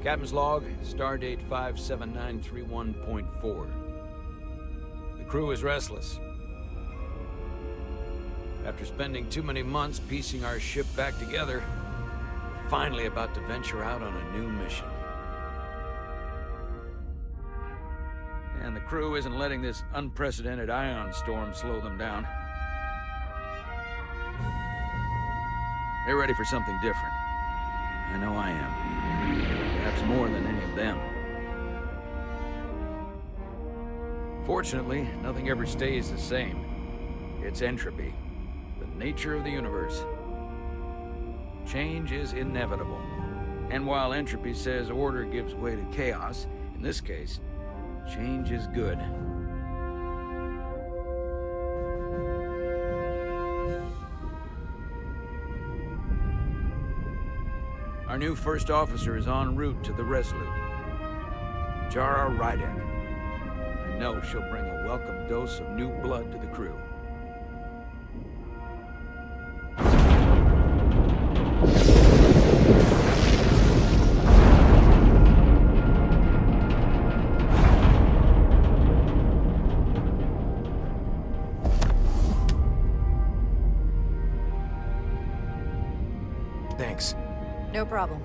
Captain's log, stardate 57931.4. The crew is restless. After spending too many months piecing our ship back together, we're finally about to venture out on a new mission. And the crew isn't letting this unprecedented ion storm slow them down. They're ready for something different. I know I am. Perhaps more than any of them. Fortunately, nothing ever stays the same. It's entropy, the nature of the universe. Change is inevitable. And while entropy says order gives way to chaos, in this case, change is good. Our new first officer is en route to the Resolute. Jara Rydek. I know she'll bring a welcome dose of new blood to the crew. Thanks. No problem.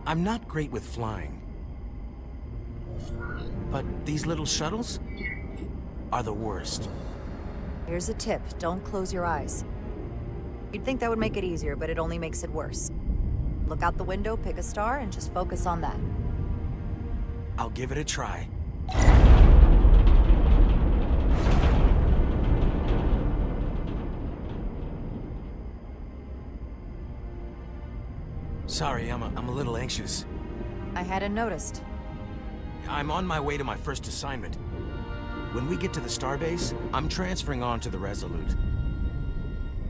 I'm not great with flying. But these little shuttles are the worst. Here's a tip. Don't close your eyes. You'd think that would make it easier, but it only makes it worse. Look out the window, pick a star, and just focus on that. I'll give it a try. Sorry, I'm a little anxious. I hadn't noticed. I'm on my way to my first assignment. When we get to the starbase, I'm transferring on to the Resolute.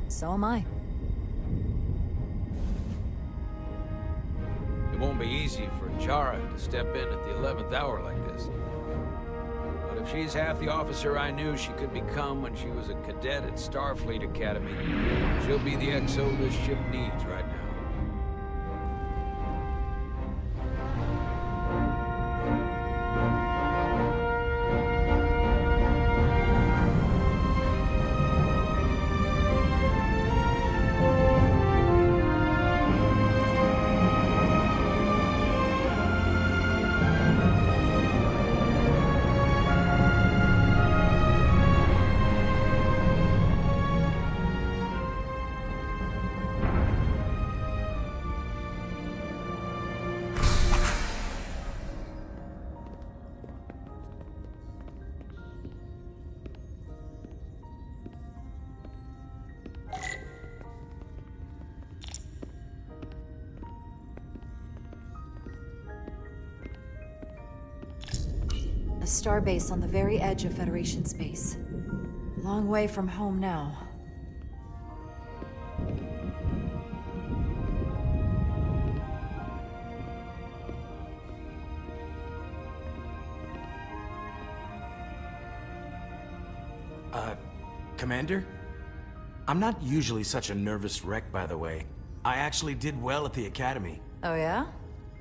So am I. It won't be easy for Jara to step in at the 11th hour like this. But if she's half the officer I knew she could become when she was a cadet at Starfleet Academy, she'll be the XO this ship needs right now. A starbase on the very edge of Federation space. Long way from home now. Commander? I'm not usually such a nervous wreck, by the way. I actually did well at the Academy. Oh yeah?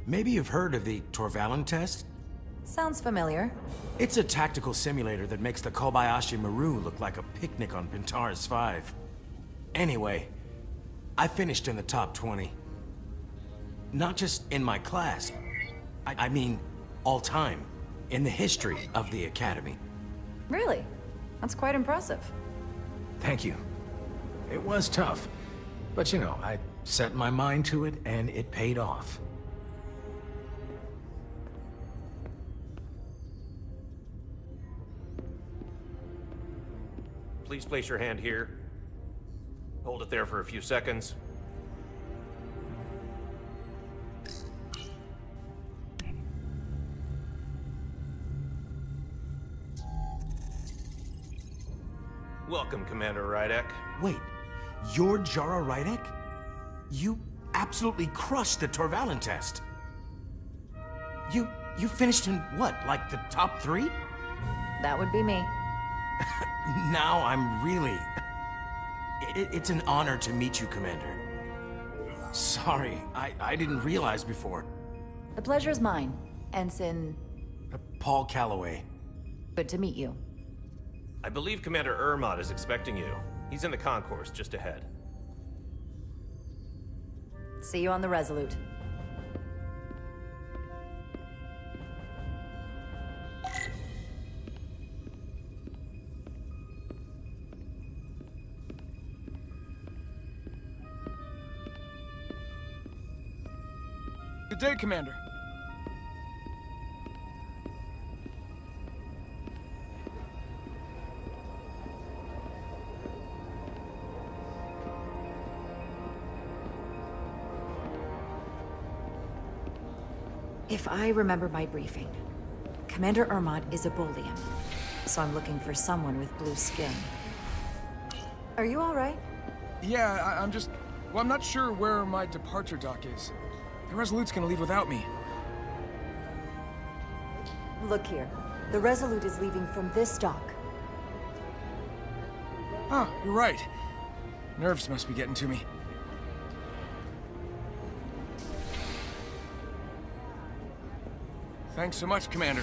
Maybe you've heard of the Torvalin test? Sounds familiar. It's a tactical simulator that makes the Kobayashi Maru look like a picnic on Pintaris 5. Anyway, I finished in the top 20. Not just in my class. I mean, all time. In the history of the Academy. Really? That's quite impressive. Thank you. It was tough. But you know, I set my mind to it and it paid off. Please place your hand here. Hold it there for a few seconds. Welcome, Commander Rydek. Wait, you're Jara Rydek? You absolutely crushed the Torvalin test. You finished in what, like the top 3? That would be me. Now I'm really... It's an honor to meet you, Commander. Sorry, I didn't realize before. The pleasure's mine, Ensign. Paul Calloway. Good to meet you. I believe Commander Ermot is expecting you. He's in the concourse just ahead. See you on the Resolute. Good day, Commander. If I remember my briefing, Commander Ermot is a Bolian, so I'm looking for someone with blue skin. Are you all right? Yeah, I'm just... Well, I'm not sure where my departure dock is. The Resolute's gonna leave without me. Look here. The Resolute is leaving from this dock. Oh, you're right. Nerves must be getting to me. Thanks so much, Commander.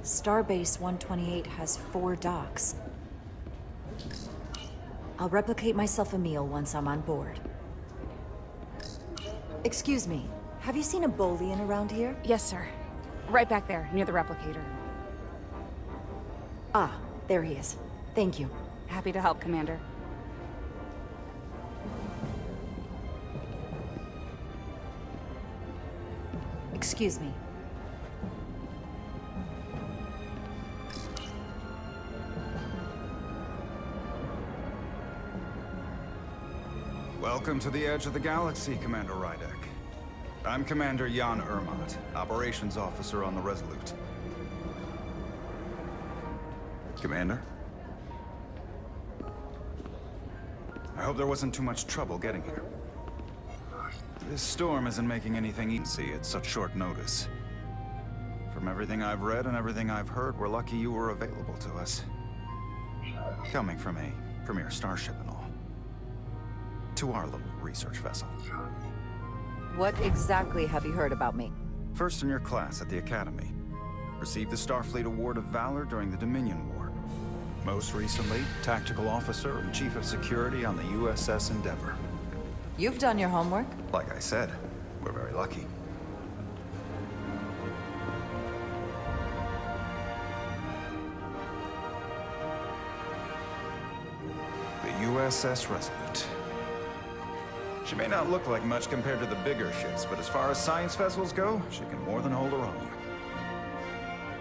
Starbase 128 has 4 docks. I'll replicate myself a meal once I'm on board. Excuse me, have you seen a Bolian around here? Yes, sir. Right back there, near the replicator. Ah, there he is. Thank you. Happy to help, Commander. Excuse me. Welcome to the edge of the galaxy, Commander Rydek. I'm Commander Jan Ermot, Operations Officer on the Resolute. Commander? I hope there wasn't too much trouble getting here. This storm isn't making anything easy at such short notice. From everything I've read and everything I've heard, we're lucky you were available to us. Coming from a premier starship and all. To our little research vessel. What exactly have you heard about me? First in your class at the Academy. Received the Starfleet Award of Valor during the Dominion War. Most recently, Tactical Officer and Chief of Security on the USS Endeavor. You've done your homework. Like I said, we're very lucky. The USS Resolute. She may not look like much compared to the bigger ships, but as far as science vessels go, she can more than hold her own.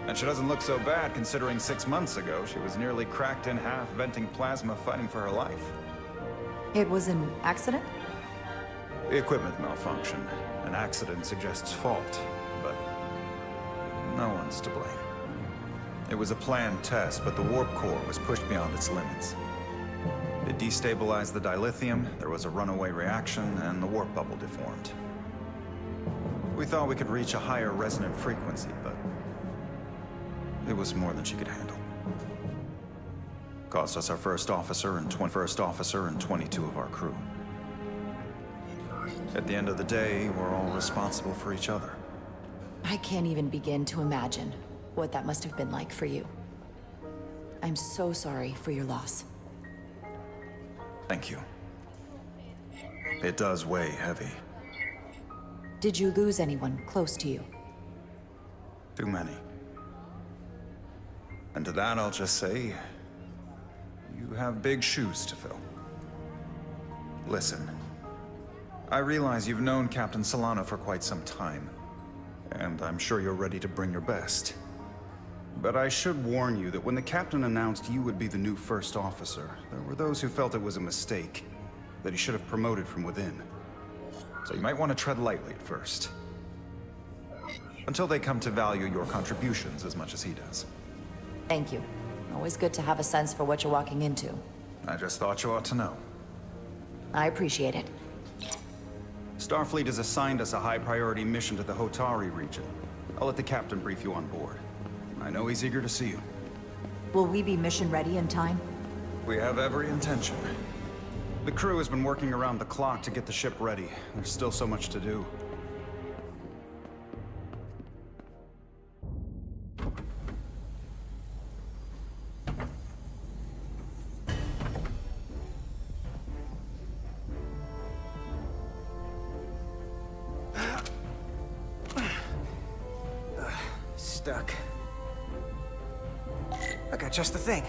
And she doesn't look so bad considering 6 months ago she was nearly cracked in half, venting plasma, fighting for her life. It was an accident? The equipment malfunction. An accident suggests fault, but no one's to blame. It was a planned test, but the warp core was pushed beyond its limits. It destabilized the dilithium, there was a runaway reaction, and the warp bubble deformed. We thought we could reach a higher resonant frequency, but it was more than she could handle. Cost us our first officer and 22 of our crew. At the end of the day, we're all responsible for each other. I can't even begin to imagine what that must have been like for you. I'm so sorry for your loss. Thank you. It does weigh heavy. Did you lose anyone close to you? Too many. And to that I'll just say, you have big shoes to fill. Listen, I realize you've known Captain Solano for quite some time, and I'm sure you're ready to bring your best. But I should warn you that when the captain announced you would be the new first officer, there were those who felt it was a mistake, that he should have promoted from within. So you might want to tread lightly at first. Until they come to value your contributions as much as he does. Thank you. Always good to have a sense for what you're walking into. I just thought you ought to know. I appreciate it. Starfleet has assigned us a high-priority mission to the Hotari region. I'll let the captain brief you on board. I know he's eager to see you. Will we be mission ready in time? We have every intention. The crew has been working around the clock to get the ship ready. There's still so much to do. Stuck. I got just the thing.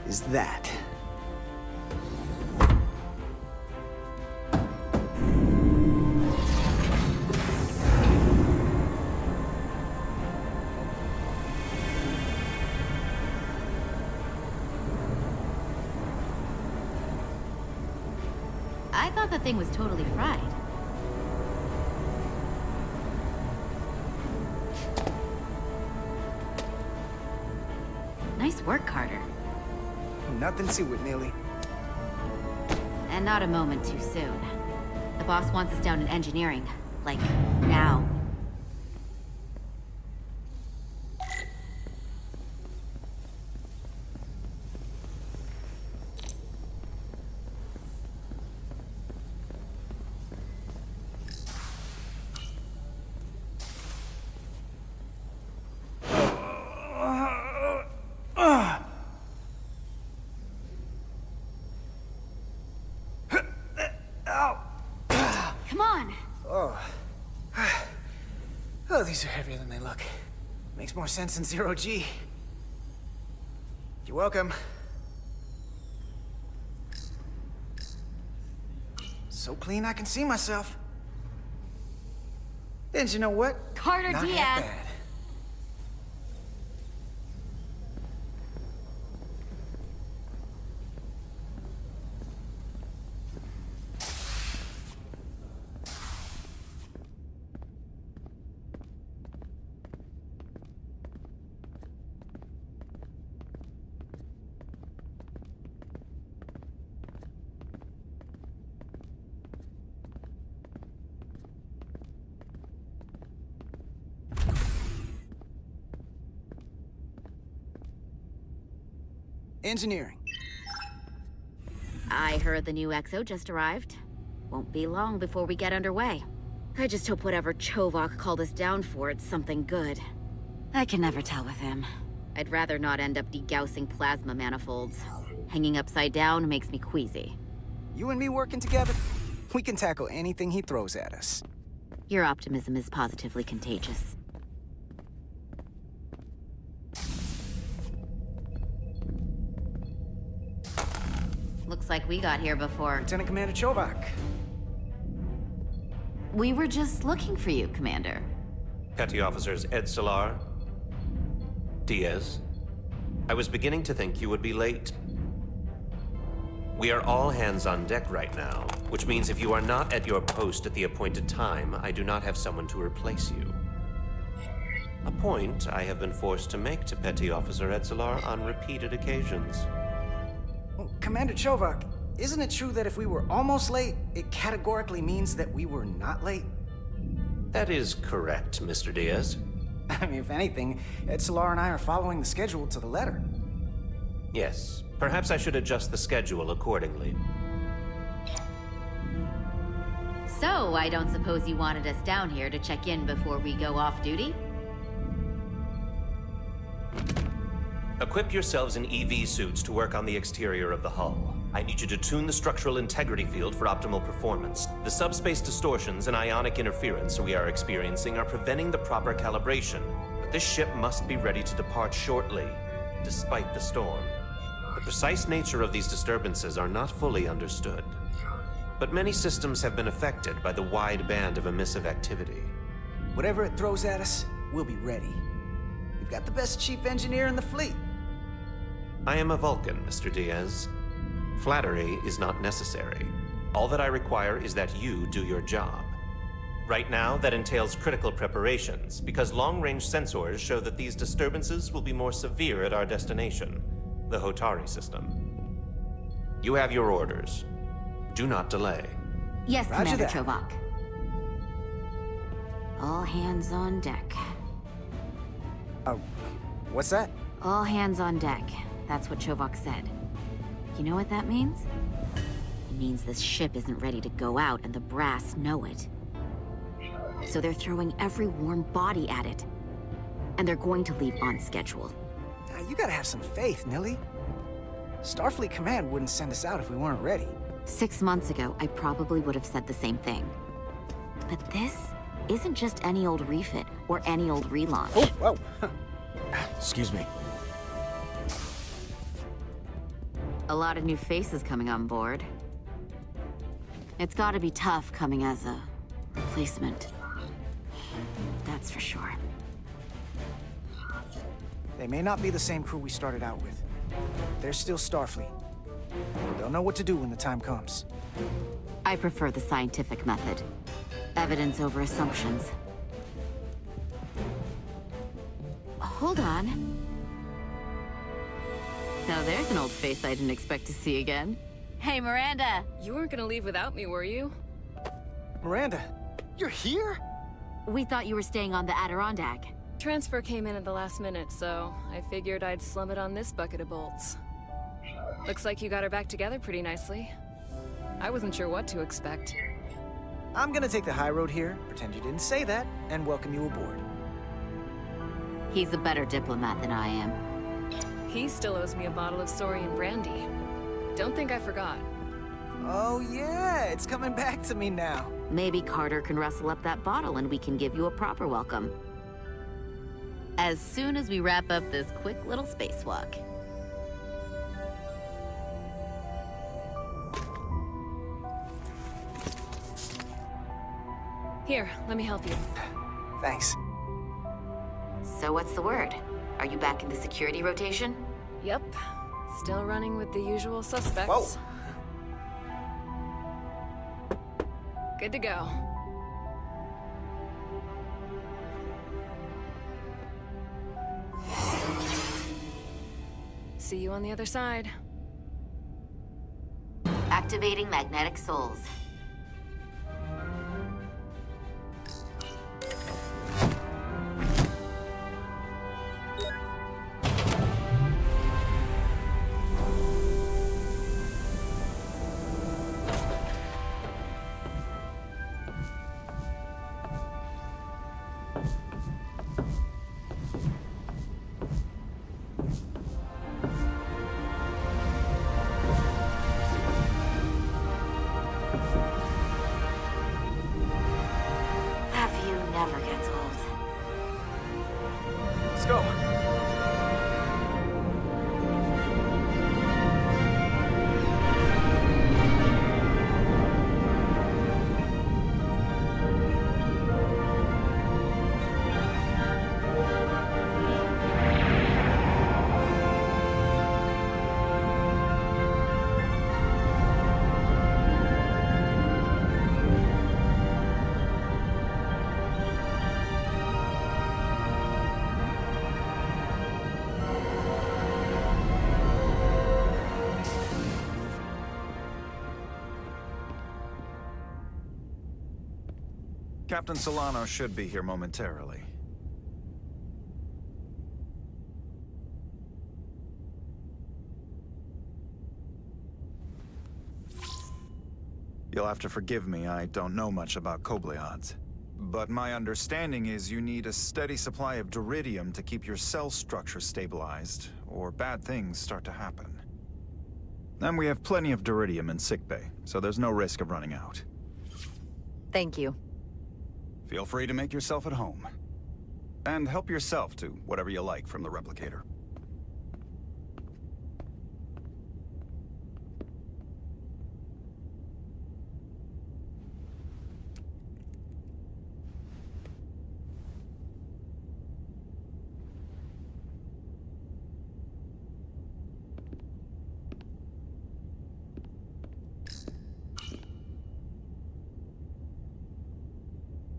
Is that. I thought the thing was totally fried. Nice work, Carter. Nothing to it, Millie. And not a moment too soon. The boss wants us down in engineering. Like, now. Come on! Oh, these are heavier than they look. Makes more sense than zero G. You're welcome. So clean I can see myself. And you know what? Carter Not Diaz! half bad. Engineering. I heard the new XO just arrived. Won't be long before we get underway. I just hope whatever Chovak called us down for, it's something good. I can never tell with him. I'd rather not end up degaussing plasma manifolds. Hanging upside down makes me queasy. You and me working together, we can tackle anything he throws at us. Your optimism is positively contagious. Looks like we got here before. Lieutenant Commander Chovak. We were just looking for you, Commander. Petty Officers Edselar, Diaz. I was beginning to think you would be late. We are all hands on deck right now, which means if you are not at your post at the appointed time, I do not have someone to replace you. A point I have been forced to make to Petty Officer Edselar on repeated occasions. Well, Commander Chovak, isn't it true that if we were almost late, it categorically means that we were not late? That is correct, Mr. Diaz. I mean, if anything, Ed Solar and I are following the schedule to the letter. Yes, perhaps I should adjust the schedule accordingly. So, I don't suppose you wanted us down here to check in before we go off duty? Equip yourselves in EV suits to work on the exterior of the hull. I need you to tune the structural integrity field for optimal performance. The subspace distortions and ionic interference we are experiencing are preventing the proper calibration. But this ship must be ready to depart shortly, despite the storm. The precise nature of these disturbances are not fully understood. But many systems have been affected by the wide band of emissive activity. Whatever it throws at us, we'll be ready. We've got the best chief engineer in the fleet. I am a Vulcan, Mr. Diaz. Flattery is not necessary. All that I require is that you do your job. Right now, that entails critical preparations, because long-range sensors show that these disturbances will be more severe at our destination, the Hotari system. You have your orders. Do not delay. Yes, Roger Commander that. Chovak. All hands on deck. What's that? All hands on deck. That's what Chovak said. You know what that means? It means this ship isn't ready to go out, and the brass know it. So they're throwing every warm body at it. And they're going to leave on schedule. You gotta have some faith, Nilly. Starfleet Command wouldn't send us out if we weren't ready. 6 months ago, I probably would have said the same thing. But this isn't just any old refit or any old relaunch. Oh, whoa. Excuse me. A lot of new faces coming on board. It's gotta be tough coming as a replacement. That's for sure. They may not be the same crew we started out with. They're still Starfleet. They'll know what to do when the time comes. I prefer the scientific method. Evidence over assumptions. Hold on. Now there's an old face I didn't expect to see again. Hey, Miranda! You weren't gonna leave without me, were you? Miranda, you're here? We thought you were staying on the Adirondack. Transfer came in at the last minute, so I figured I'd slum it on this bucket of bolts. Looks like you got her back together pretty nicely. I wasn't sure what to expect. I'm gonna take the high road here, pretend you didn't say that, and welcome you aboard. He's a better diplomat than I am. He still owes me a bottle of Saurian brandy. Don't think I forgot. Oh yeah, it's coming back to me now. Maybe Carter can rustle up that bottle and we can give you a proper welcome. As soon as we wrap up this quick little spacewalk. Here, let me help you. Thanks. So what's the word? Are you back in the security rotation? Yep. Still running with the usual suspects. Whoa. Good to go. See you on the other side. Activating magnetic souls. Captain Solano should be here momentarily. You'll have to forgive me, I don't know much about Kobleods. But my understanding is you need a steady supply of duridium to keep your cell structure stabilized, or bad things start to happen. And we have plenty of duridium in sickbay, so there's no risk of running out. Thank you. Feel free to make yourself at home. And help yourself to whatever you like from the replicator.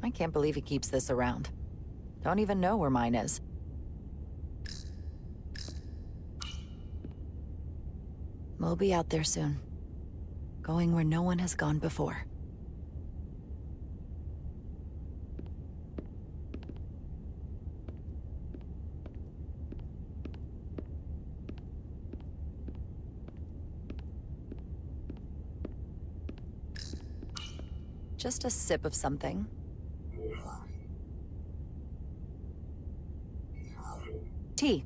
I can't believe he keeps this around. Don't even know where mine is. We'll be out there soon. Going where no one has gone before. Just a sip of something. Tea.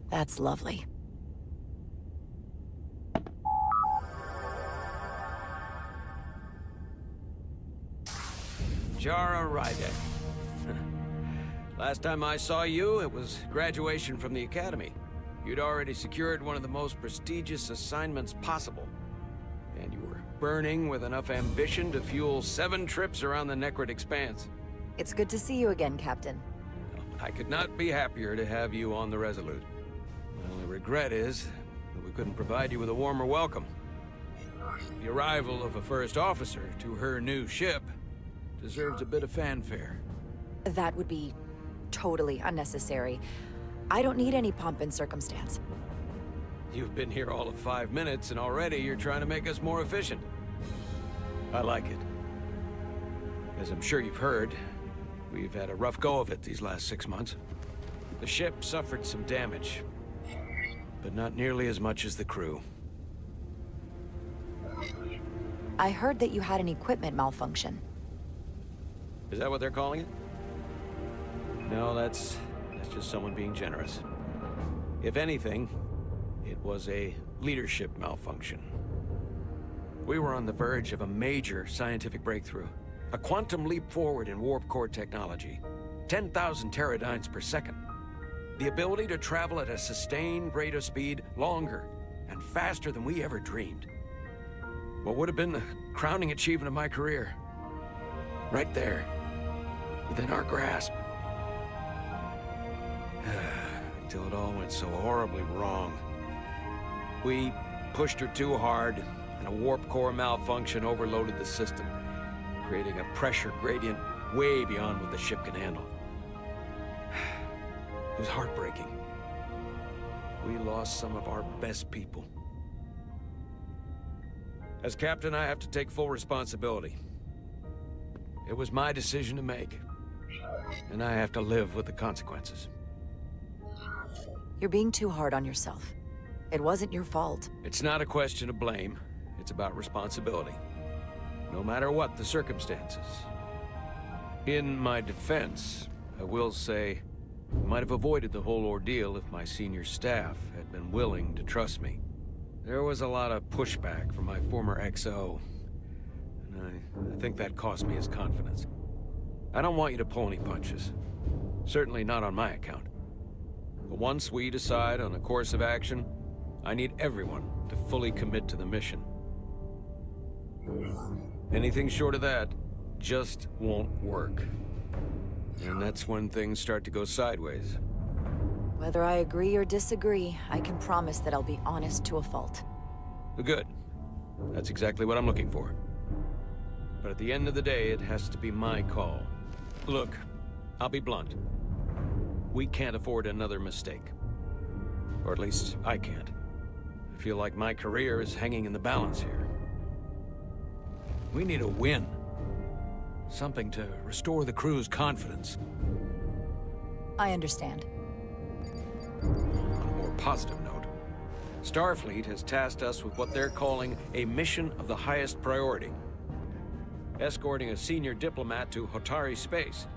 That's lovely. Jara Ryder. Last time I saw you, it was graduation from the Academy. You'd already secured one of the most prestigious assignments possible. And you were burning with enough ambition to fuel 7 trips around the Necrid Expanse. It's good to see you again, Captain. I could not be happier to have you on the Resolute. My only regret is that we couldn't provide you with a warmer welcome. The arrival of a first officer to her new ship deserves a bit of fanfare. That would be totally unnecessary. I don't need any pomp and circumstance. You've been here all of 5 minutes, and already you're trying to make us more efficient. I like it. As I'm sure you've heard, we've had a rough go of it these last 6 months. The ship suffered some damage, but not nearly as much as the crew. I heard that you had an equipment malfunction. Is that what they're calling it? No, that's just someone being generous. If anything, it was a leadership malfunction. We were on the verge of a major scientific breakthrough. A quantum leap forward in warp core technology. 10,000 teradynes per second. The ability to travel at a sustained rate of speed longer and faster than we ever dreamed. What would have been the crowning achievement of my career. Right there, within our grasp. Until it all went so horribly wrong. We pushed her too hard, and a warp core malfunction overloaded the system, creating a pressure gradient way beyond what the ship can handle. It was heartbreaking. We lost some of our best people. As captain, I have to take full responsibility. It was my decision to make, and I have to live with the consequences. You're being too hard on yourself. It wasn't your fault. It's not a question of blame. It's about responsibility. No matter what the circumstances. In my defense, I will say, I might have avoided the whole ordeal if my senior staff had been willing to trust me. There was a lot of pushback from my former XO, and I think that cost me his confidence. I don't want you to pull any punches. Certainly not on my account. But once we decide on a course of action, I need everyone to fully commit to the mission. Anything short of that just won't work. And that's when things start to go sideways. Whether I agree or disagree, I can promise that I'll be honest to a fault. Good. That's exactly what I'm looking for. But at the end of the day, it has to be my call. Look, I'll be blunt. We can't afford another mistake. Or at least, I can't. I feel like my career is hanging in the balance here. We need a win. Something to restore the crew's confidence. I understand. On a more positive note, Starfleet has tasked us with what they're calling a mission of the highest priority. Escorting a senior diplomat to Hotari space.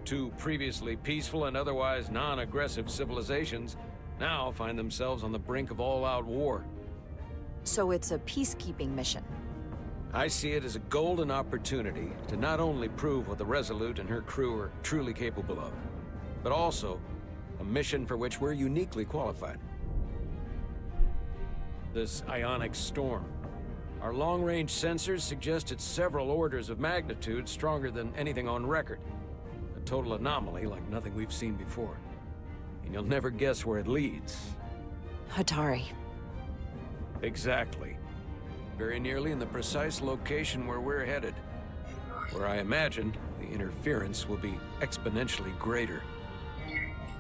Two previously peaceful and otherwise non-aggressive civilizations now find themselves on the brink of all-out war. So it's a peacekeeping mission. I see it as a golden opportunity to not only prove what the Resolute and her crew are truly capable of, but also a mission for which we're uniquely qualified. This ionic storm. Our long-range sensors suggest it's several orders of magnitude stronger than anything on record. A total anomaly like nothing we've seen before. And you'll never guess where it leads. Hotari. Exactly. Very nearly in the precise location where we're headed. Where I imagine the interference will be exponentially greater.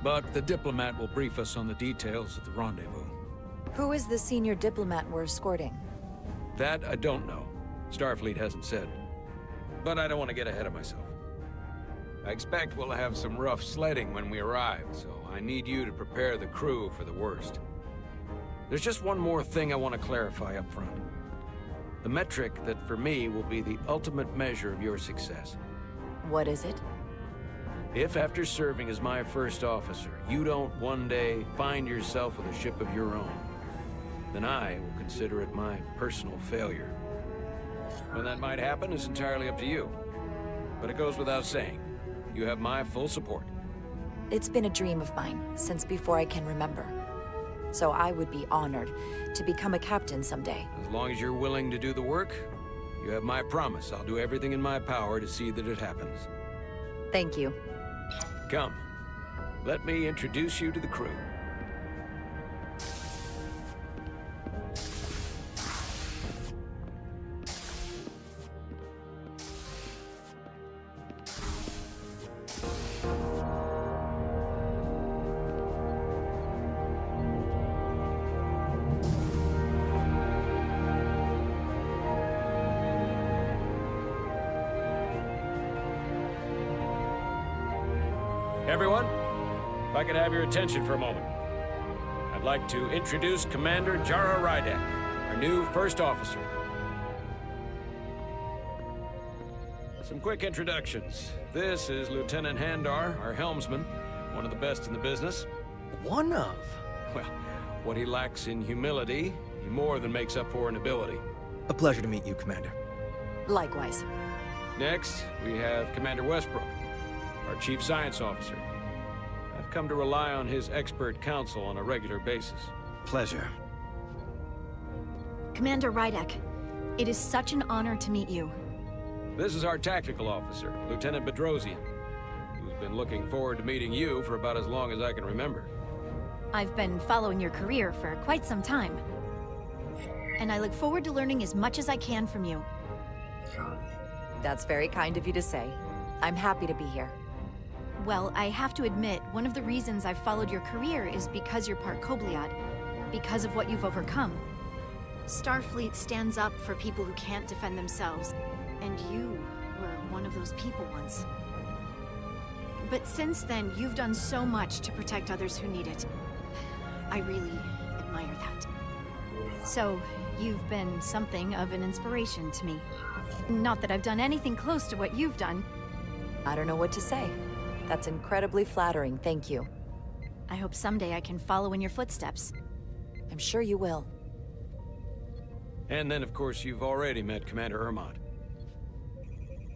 But the diplomat will brief us on the details of the rendezvous. Who is the senior diplomat we're escorting? That I don't know. Starfleet hasn't said. But I don't want to get ahead of myself. I expect we'll have some rough sledding when we arrive, so I need you to prepare the crew for the worst. There's just one more thing I want to clarify up front. The metric that for me will be the ultimate measure of your success. What is it? If after serving as my first officer, you don't one day find yourself with a ship of your own, then I will consider it my personal failure. When that might happen is entirely up to you. But it goes without saying, you have my full support. It's been a dream of mine since before I can remember. So I would be honored to become a captain someday. As long as you're willing to do the work, you have my promise. I'll do everything in my power to see that it happens. Thank you. Come, let me introduce you to the crew. Everyone, if I could have your attention for a moment. I'd like to introduce Commander Jara Rydek, our new first officer. Some quick introductions. This is Lieutenant Handar, our helmsman, one of the best in the business. One of? Well, what he lacks in humility, he more than makes up for in ability. A pleasure to meet you, Commander. Likewise. Next, we have Commander Westbrook, our Chief Science Officer. I've come to rely on his expert counsel on a regular basis. Pleasure. Commander Rydek, it is such an honor to meet you. This is our tactical officer, Lieutenant Bedrosian, who's been looking forward to meeting you for about as long as I can remember. I've been following your career for quite some time. And I look forward to learning as much as I can from you. That's very kind of you to say. I'm happy to be here. Well, I have to admit, one of the reasons I've followed your career is because you're part Kobliad, because of what you've overcome. Starfleet stands up for people who can't defend themselves, and you were one of those people once. But since then, you've done so much to protect others who need it. I really admire that. So, you've been something of an inspiration to me. Not that I've done anything close to what you've done. I don't know what to say. That's incredibly flattering, thank you. I hope someday I can follow in your footsteps. I'm sure you will. And then, of course, you've already met Commander Ermont.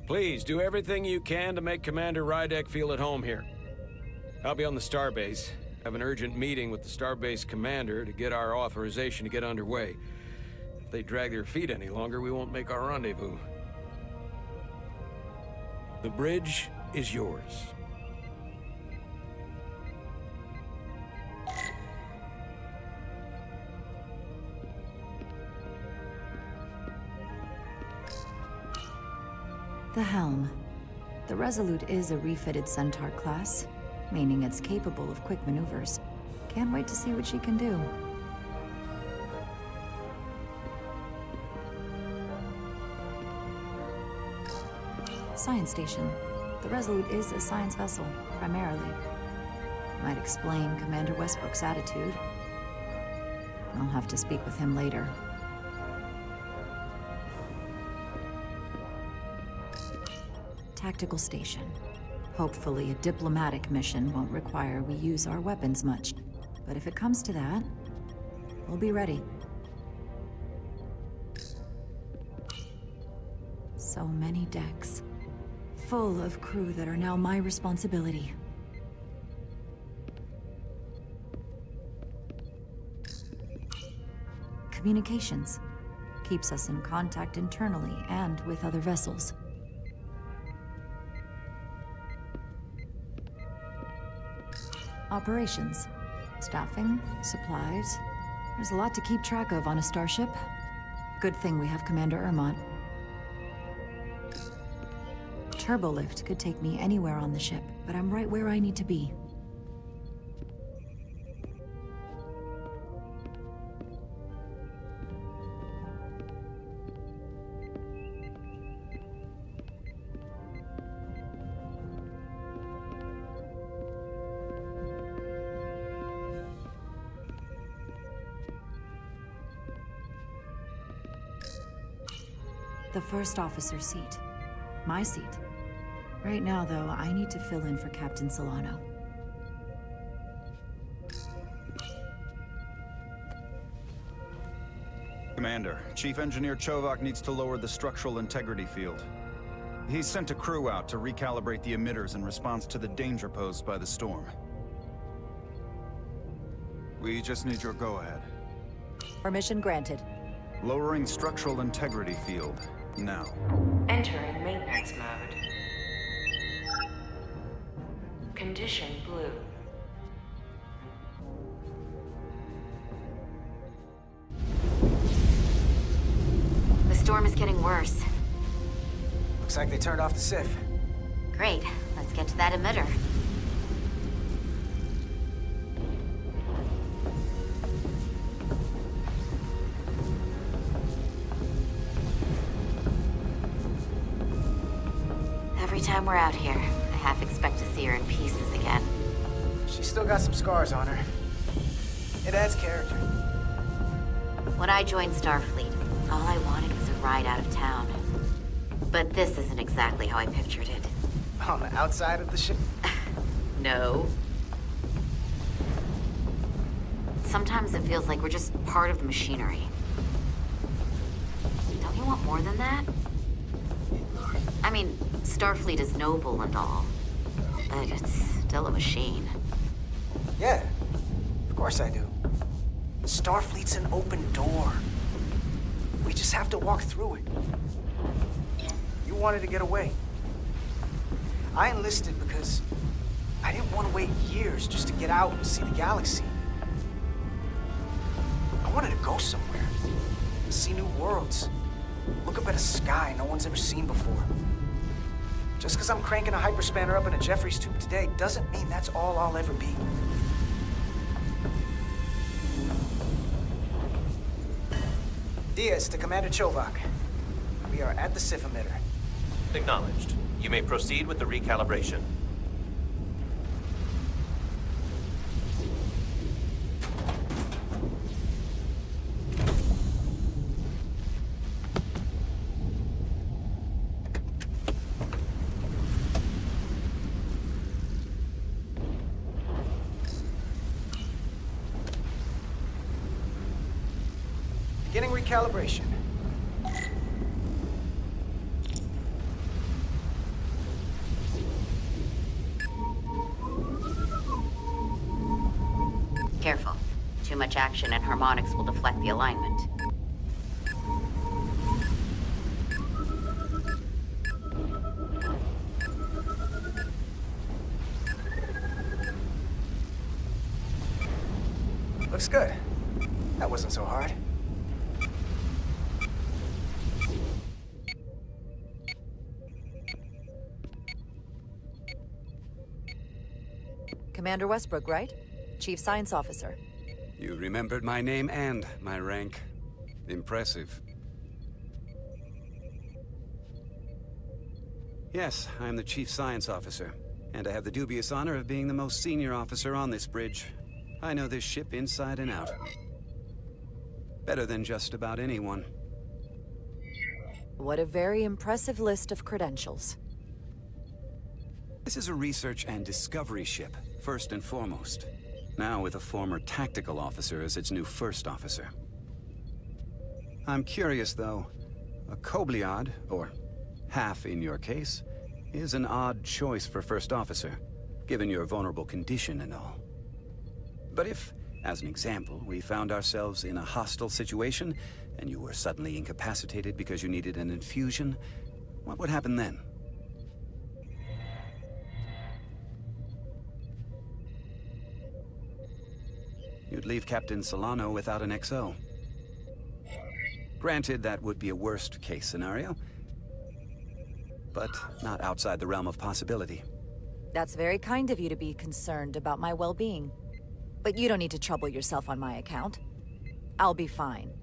Please, do everything you can to make Commander Rydek feel at home here. I'll be on the starbase. I have an urgent meeting with the starbase commander to get our authorization to get underway. If they drag their feet any longer, we won't make our rendezvous. The bridge is yours. The helm. The Resolute is a refitted Centaur class, meaning it's capable of quick maneuvers. Can't wait to see what she can do. Science station. The Resolute is a science vessel, primarily. Might explain Commander Westbrook's attitude. I'll have to speak with him later. Tactical station. Hopefully a diplomatic mission won't require we use our weapons much. But if it comes to that, we'll be ready. So many decks. Full of crew that are now my responsibility. Communications. Keeps us in contact internally and with other vessels. Operations. Staffing, supplies. There's a lot to keep track of on a starship. Good thing we have Commander Ermont. Turbolift could take me anywhere on the ship, but I'm right where I need to be. The first officer seat. My seat. Right now, though, I need to fill in for Captain Solano. Commander, Chief Engineer Chovak needs to lower the structural integrity field. He's sent a crew out to recalibrate the emitters in response to the danger posed by the storm. We just need your go-ahead. Permission granted. Lowering structural integrity field, now. Entering maintenance mode. Condition blue. The storm is getting worse. Looks like they turned off the SIF. Great. Let's get to that emitter. Every time we're out here, I half expect to see her in pieces again. She's still got some scars on her. It adds character. When I joined Starfleet, all I wanted was a ride out of town. But this isn't exactly how I pictured it. On the outside of the ship? No. Sometimes it feels like we're just part of the machinery. Don't you want more than that? I mean, Starfleet is noble and all, but it's still a machine. Yeah, of course I do. Starfleet's an open door. We just have to walk through it. You wanted to get away. I enlisted because I didn't want to wait years just to get out and see the galaxy. I wanted to go somewhere, see new worlds, look up at a sky no one's ever seen before. Just because I'm cranking a hyperspanner up in a Jeffries tube today doesn't mean that's all I'll ever be. Diaz to Commander Chovak. We are at the SIF emitter. Acknowledged. You may proceed with the recalibration. Beginning recalibration. Careful. Too much action and harmonics will deflect the alignment. Looks good. That wasn't so hard. Commander Westbrook, right? Chief Science Officer. You remembered my name and my rank. Impressive. Yes, I'm the Chief Science Officer, and I have the dubious honor of being the most senior officer on this bridge. I know this ship inside and out. Better than just about anyone. What a very impressive list of credentials. This is a research and discovery ship, first and foremost. Now with a former tactical officer as its new first officer. I'm curious, though. A Kobliad, or half in your case, is an odd choice for first officer, given your vulnerable condition and all. But if, as an example, we found ourselves in a hostile situation, and you were suddenly incapacitated because you needed an infusion, what would happen then? You'd leave Captain Solano without an XO. Granted, that would be a worst-case scenario, but not outside the realm of possibility. That's very kind of you to be concerned about my well-being. But you don't need to trouble yourself on my account. I'll be fine.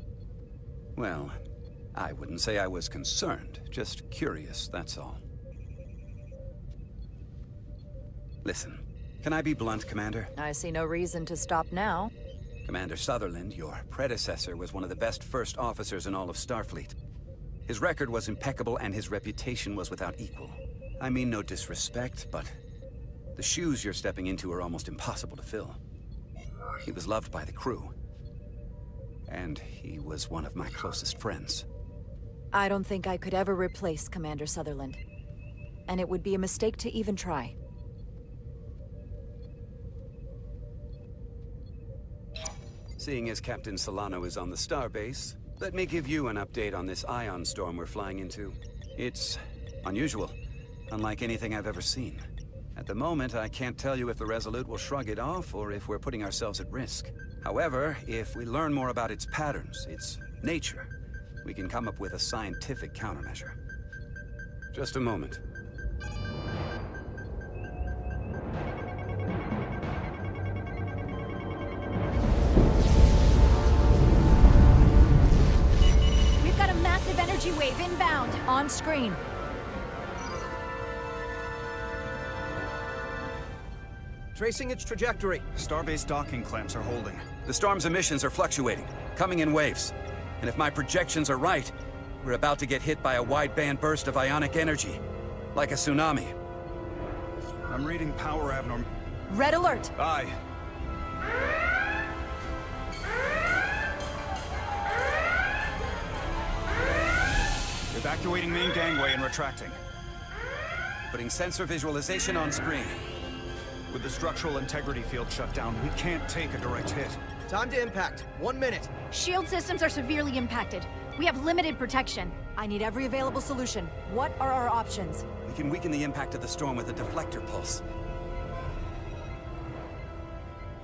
Well, I wouldn't say I was concerned, just curious, that's all. Listen, can I be blunt, Commander? I see no reason to stop now. Commander Sutherland, your predecessor, was one of the best first officers in all of Starfleet. His record was impeccable and his reputation was without equal. I mean no disrespect, but the shoes you're stepping into are almost impossible to fill. He was loved by the crew, and he was one of my closest friends. I don't think I could ever replace Commander Sutherland. And it would be a mistake to even try. Seeing as Captain Solano is on the starbase, let me give you an update on this ion storm we're flying into. It's unusual, unlike anything I've ever seen. At the moment, I can't tell you if the Resolute will shrug it off or if we're putting ourselves at risk. However, if we learn more about its patterns, its nature, we can come up with a scientific countermeasure. Just a moment. We've got a massive energy wave inbound. On screen. Tracing its trajectory. Starbase docking clamps are holding. The storm's emissions are fluctuating, coming in waves. And if my projections are right, we're about to get hit by a wide-band burst of ionic energy. Like a tsunami. I'm reading power abnorm... Red alert! Aye. Evacuating main gangway and retracting. Putting sensor visualization on screen. With the structural integrity field shut down, we can't take a direct hit. Time to impact. 1 minute. Shield systems are severely impacted. We have limited protection. I need every available solution. What are our options? We can weaken the impact of the storm with a deflector pulse.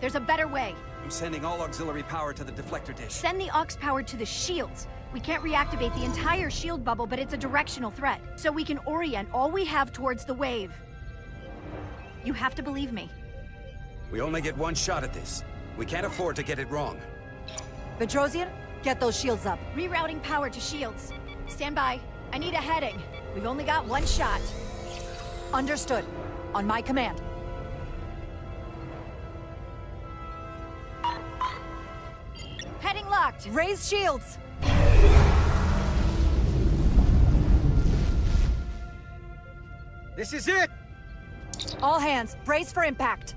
There's a better way. I'm sending all auxiliary power to the deflector dish. Send the aux power to the shields. We can't reactivate the entire shield bubble, but it's a directional threat. So we can orient all we have towards the wave. You have to believe me. We only get one shot at this. We can't afford to get it wrong. Petrosian, get those shields up. Rerouting power to shields. Stand by. I need a heading. We've only got one shot. Understood. On my command. Heading locked. Raise shields! This is it! All hands, brace for impact.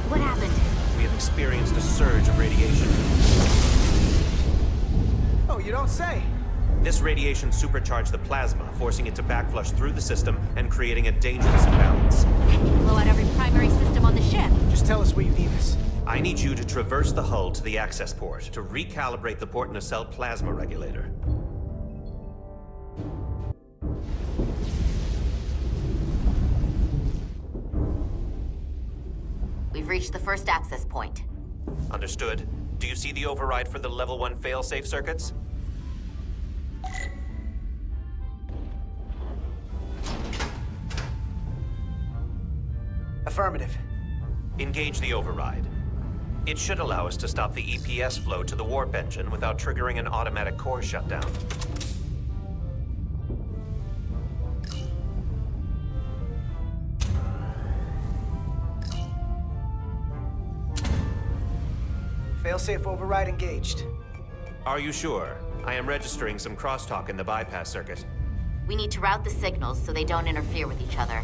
What happened? We have experienced a surge of radiation. Oh, you don't say. This radiation supercharged the plasma, forcing it to backflush through the system and creating a dangerous imbalance. That can blow out every primary system on the ship. Just tell us where you need us. I need you to traverse the hull to the access port to recalibrate the port nacelle plasma regulator. reached the first access point. Understood. Do you see the override for the level 1 failsafe circuits? Affirmative. Engage the override. It should allow us to stop the EPS flow to the warp engine without triggering an automatic core shutdown. Failsafe override engaged. Are you sure? I am registering some crosstalk in the bypass circuit. We need to route the signals so they don't interfere with each other.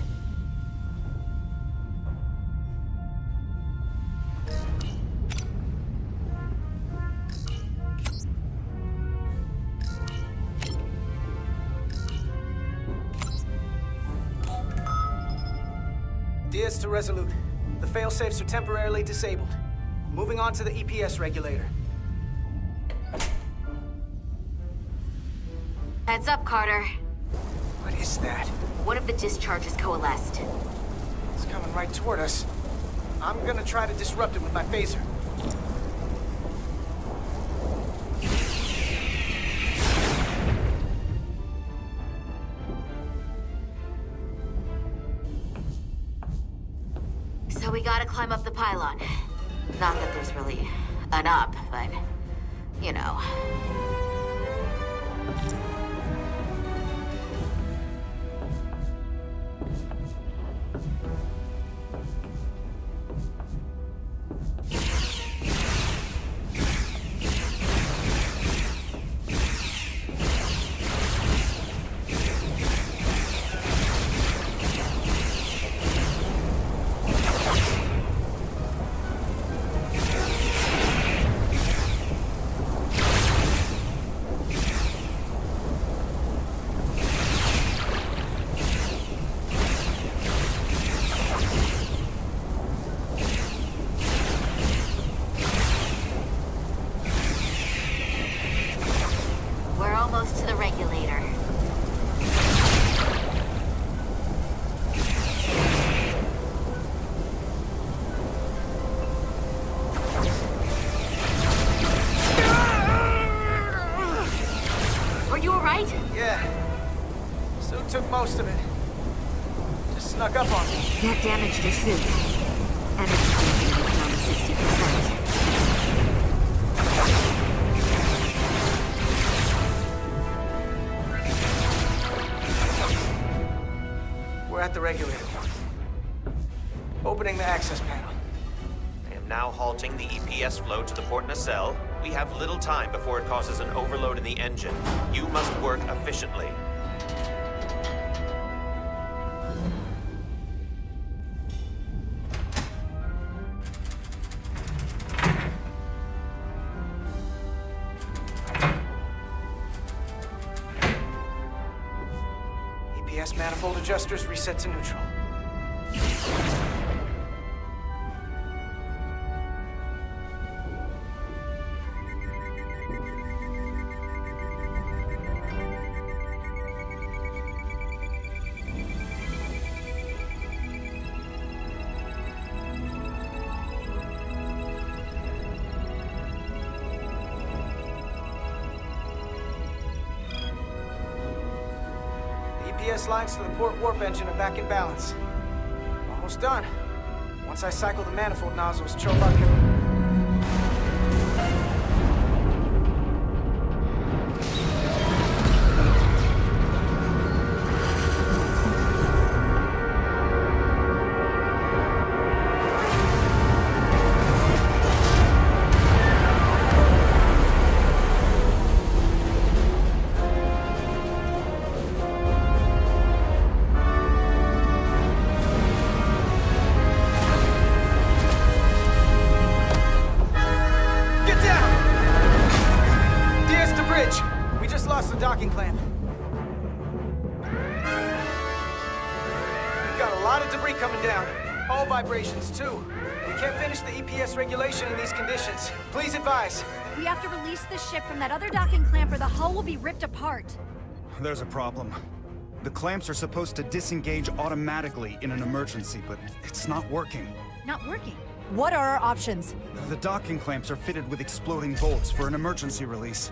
Diaz to Resolute. The failsafes are temporarily disabled. Moving on to the EPS regulator. Heads up, Carter. What is that? One of the discharges coalesced. It's coming right toward us. I'm gonna try to disrupt it with my phaser. So we gotta climb up the pylon. Not that there's really an up, but, you know. To the regulator. Were you alright? Yeah. Suit took most of it. Just snuck up on me. That damaged your suit. Energy density was down to 60%. We're at the regulator. Opening the access panel. I am now halting the EPS flow to the port nacelle. We have little time before it causes an overload in the engine. You must work efficiently. EPS manifold adjusters reset to neutral. EPS lines to the port warp engine are back in balance. Almost done. Once I cycle the manifold nozzles, Chobot can... docking clamp. We've got a lot of debris coming down. All vibrations, too. We can't finish the EPS regulation in these conditions. Please advise. We have to release the ship from that other docking clamp or the hull will be ripped apart. There's a problem. The clamps are supposed to disengage automatically in an emergency, but it's not working. Not working? What are our options? The docking clamps are fitted with exploding bolts for an emergency release.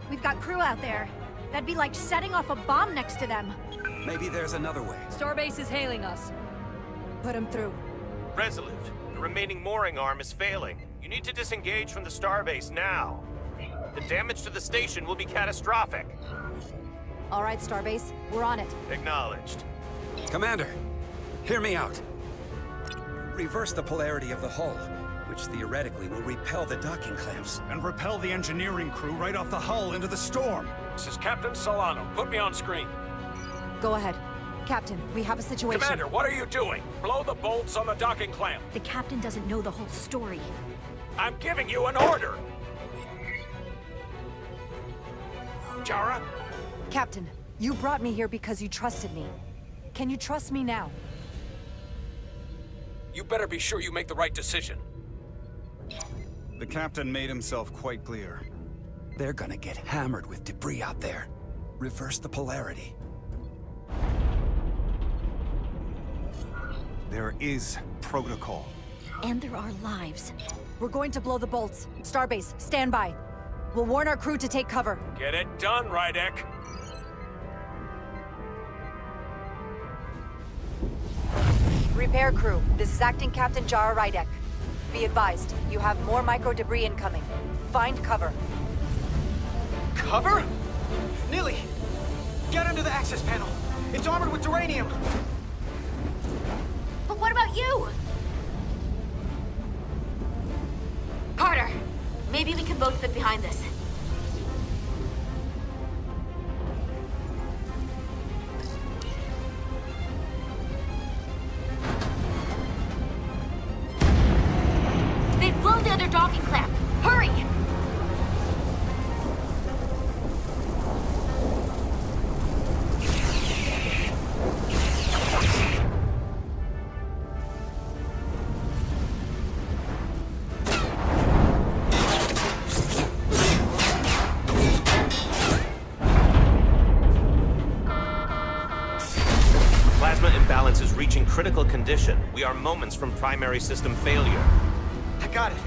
We've got crew out there. That'd be like setting off a bomb next to them. Maybe there's another way. Starbase is hailing us. Put him through. Resolute, the remaining mooring arm is failing. You need to disengage from the starbase now. The damage to the station will be catastrophic. All right, Starbase, we're on it. Acknowledged. Commander, hear me out. Reverse the polarity of the hull, which theoretically will repel the docking clamps. And repel the engineering crew right off the hull into the storm. This is Captain Solano. Put me on screen. Go ahead. Captain, we have a situation. Commander, what are you doing? Blow the bolts on the docking clamp. The captain doesn't know the whole story. I'm giving you an order. Jara? Captain, you brought me here because you trusted me. Can you trust me now? You better be sure you make the right decision. The captain made himself quite clear. They're gonna get hammered with debris out there. Reverse the polarity. There is protocol. And there are lives. We're going to blow the bolts. Starbase, stand by. We'll warn our crew to take cover. Get it done, Rydek. Repair crew, this is Acting Captain Jara Rydek. Be advised, you have more micro debris incoming. Find cover. Cover? Neely, get under the access panel. It's armored with duranium. But what about you? Carter, maybe we can both fit behind this. They've blown the other docking clamp. Hurry! Plasma imbalance is reaching critical condition. We are moments from primary system failure. I got it.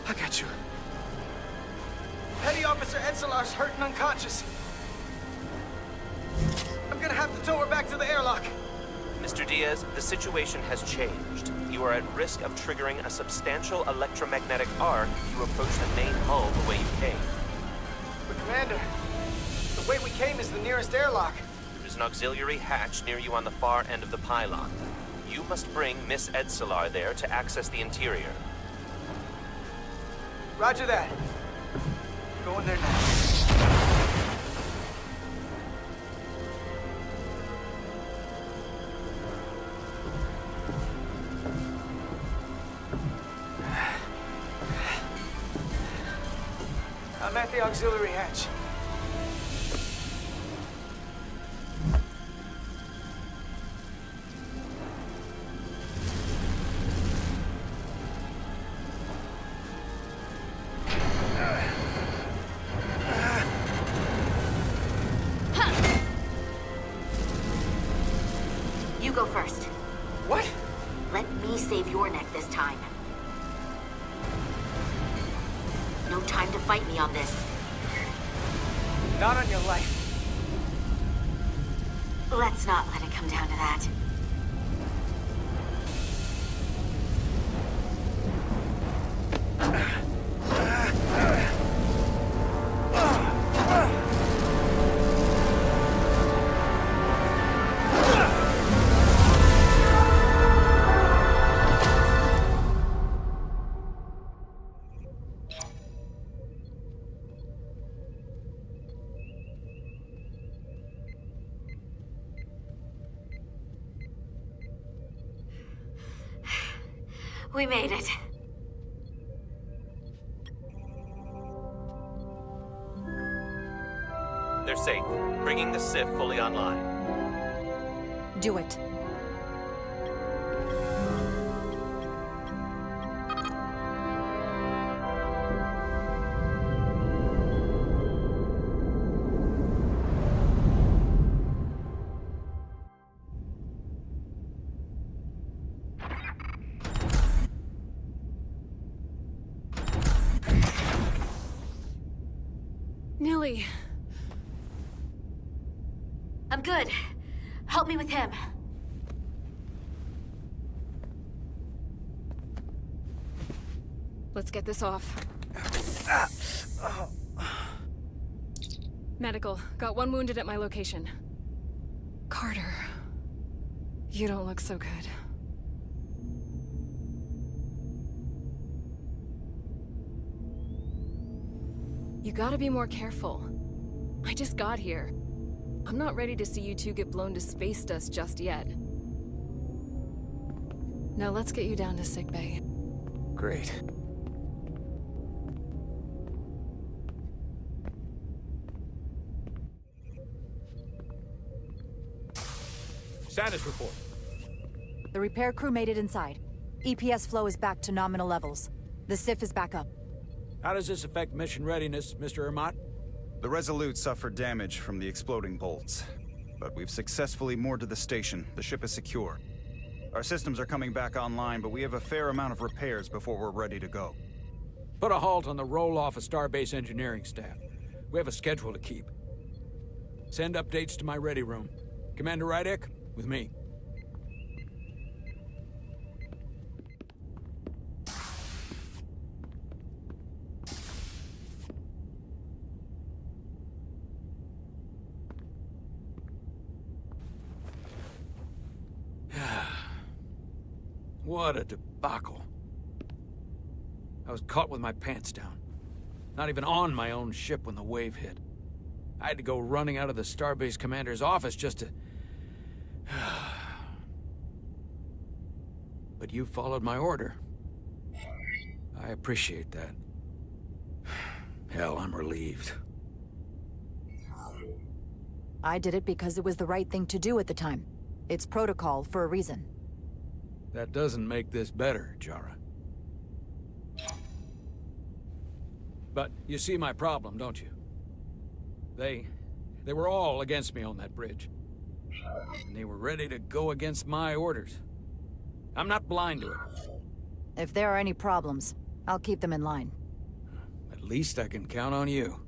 I got you. Petty Officer Edselar's hurt and unconscious. I'm gonna have to tow her back to the airlock. Mr. Diaz, the situation has changed. You are at risk of triggering a substantial electromagnetic arc if you approach the main hull the way you came. But Commander, the way we came is the nearest airlock. There's an auxiliary hatch near you on the far end of the pylon. You must bring Miss Edselar there to access the interior. Roger that. Go in there now. I'm at the auxiliary hatch. You go first. What? Let me save your neck this time. No time to fight me on this. Not on your life. Let's not let it come down to that. We made it. They're safe. Bringing the SIF fully online. Do it. Nilly. I'm good. Help me with him. Let's get this off. Medical. Got one wounded at my location. Carter. You don't look so good. You gotta be more careful. I just got here. I'm not ready to see you two get blown to space dust just yet. Now let's get you down to sickbay. Great. Status report. The repair crew made it inside. EPS flow is back to nominal levels. The SIF is back up. How does this affect mission readiness, Mr. Ermot? The Resolute suffered damage from the exploding bolts, but we've successfully moored to the station. The ship is secure. Our systems are coming back online, but we have a fair amount of repairs before we're ready to go. Put a halt on the roll-off of Starbase engineering staff. We have a schedule to keep. Send updates to my ready room. Commander Rydek, with me. What a debacle. I was caught with my pants down. Not even on my own ship when the wave hit. I had to go running out of the Starbase commander's office just to... But you followed my order. I appreciate that. Hell, I'm relieved. I did it because it was the right thing to do at the time. It's protocol for a reason. That doesn't make this better, Jara. But you see my problem, don't you? They were all against me on that bridge. And they were ready to go against my orders. I'm not blind to it. If there are any problems, I'll keep them in line. At least I can count on you.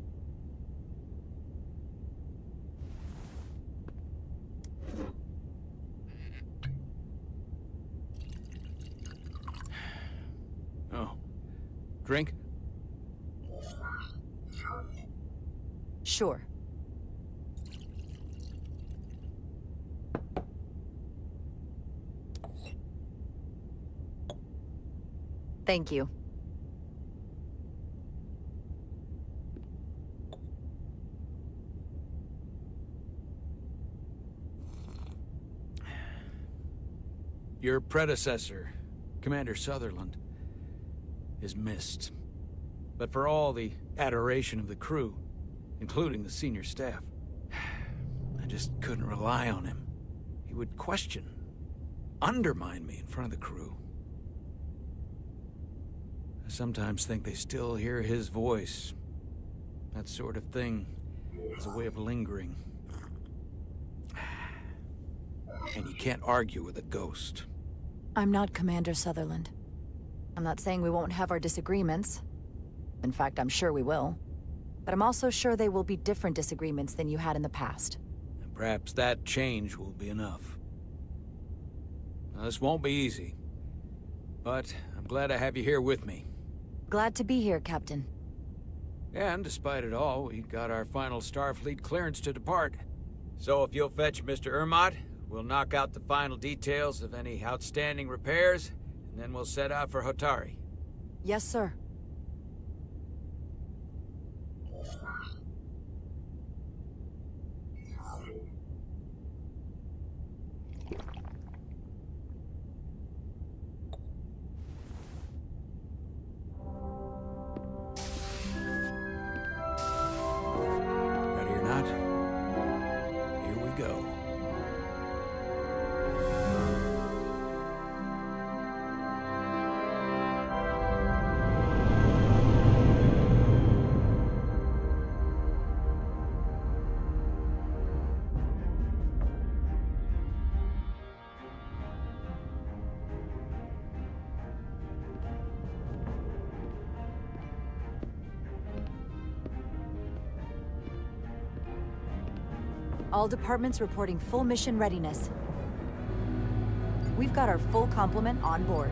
Oh. Drink? Sure. Thank you. Your predecessor, Commander Sutherland, is missed. But for all the adoration of the crew, including the senior staff, I just couldn't rely on him. He would question, undermine me in front of the crew. I sometimes think they still hear his voice. That sort of thing is a way of lingering. And you can't argue with a ghost. I'm not Commander Sutherland. I'm not saying we won't have our disagreements. In fact, I'm sure we will. But I'm also sure they will be different disagreements than you had in the past. And perhaps that change will be enough. Now, this won't be easy. But I'm glad to have you here with me. Glad to be here, Captain. And despite it all, we got our final Starfleet clearance to depart. So if you'll fetch Mr. Ermot, we'll knock out the final details of any outstanding repairs, and then we'll set out for Hotari. Yes, sir. All departments reporting full mission readiness. We've got our full complement on board.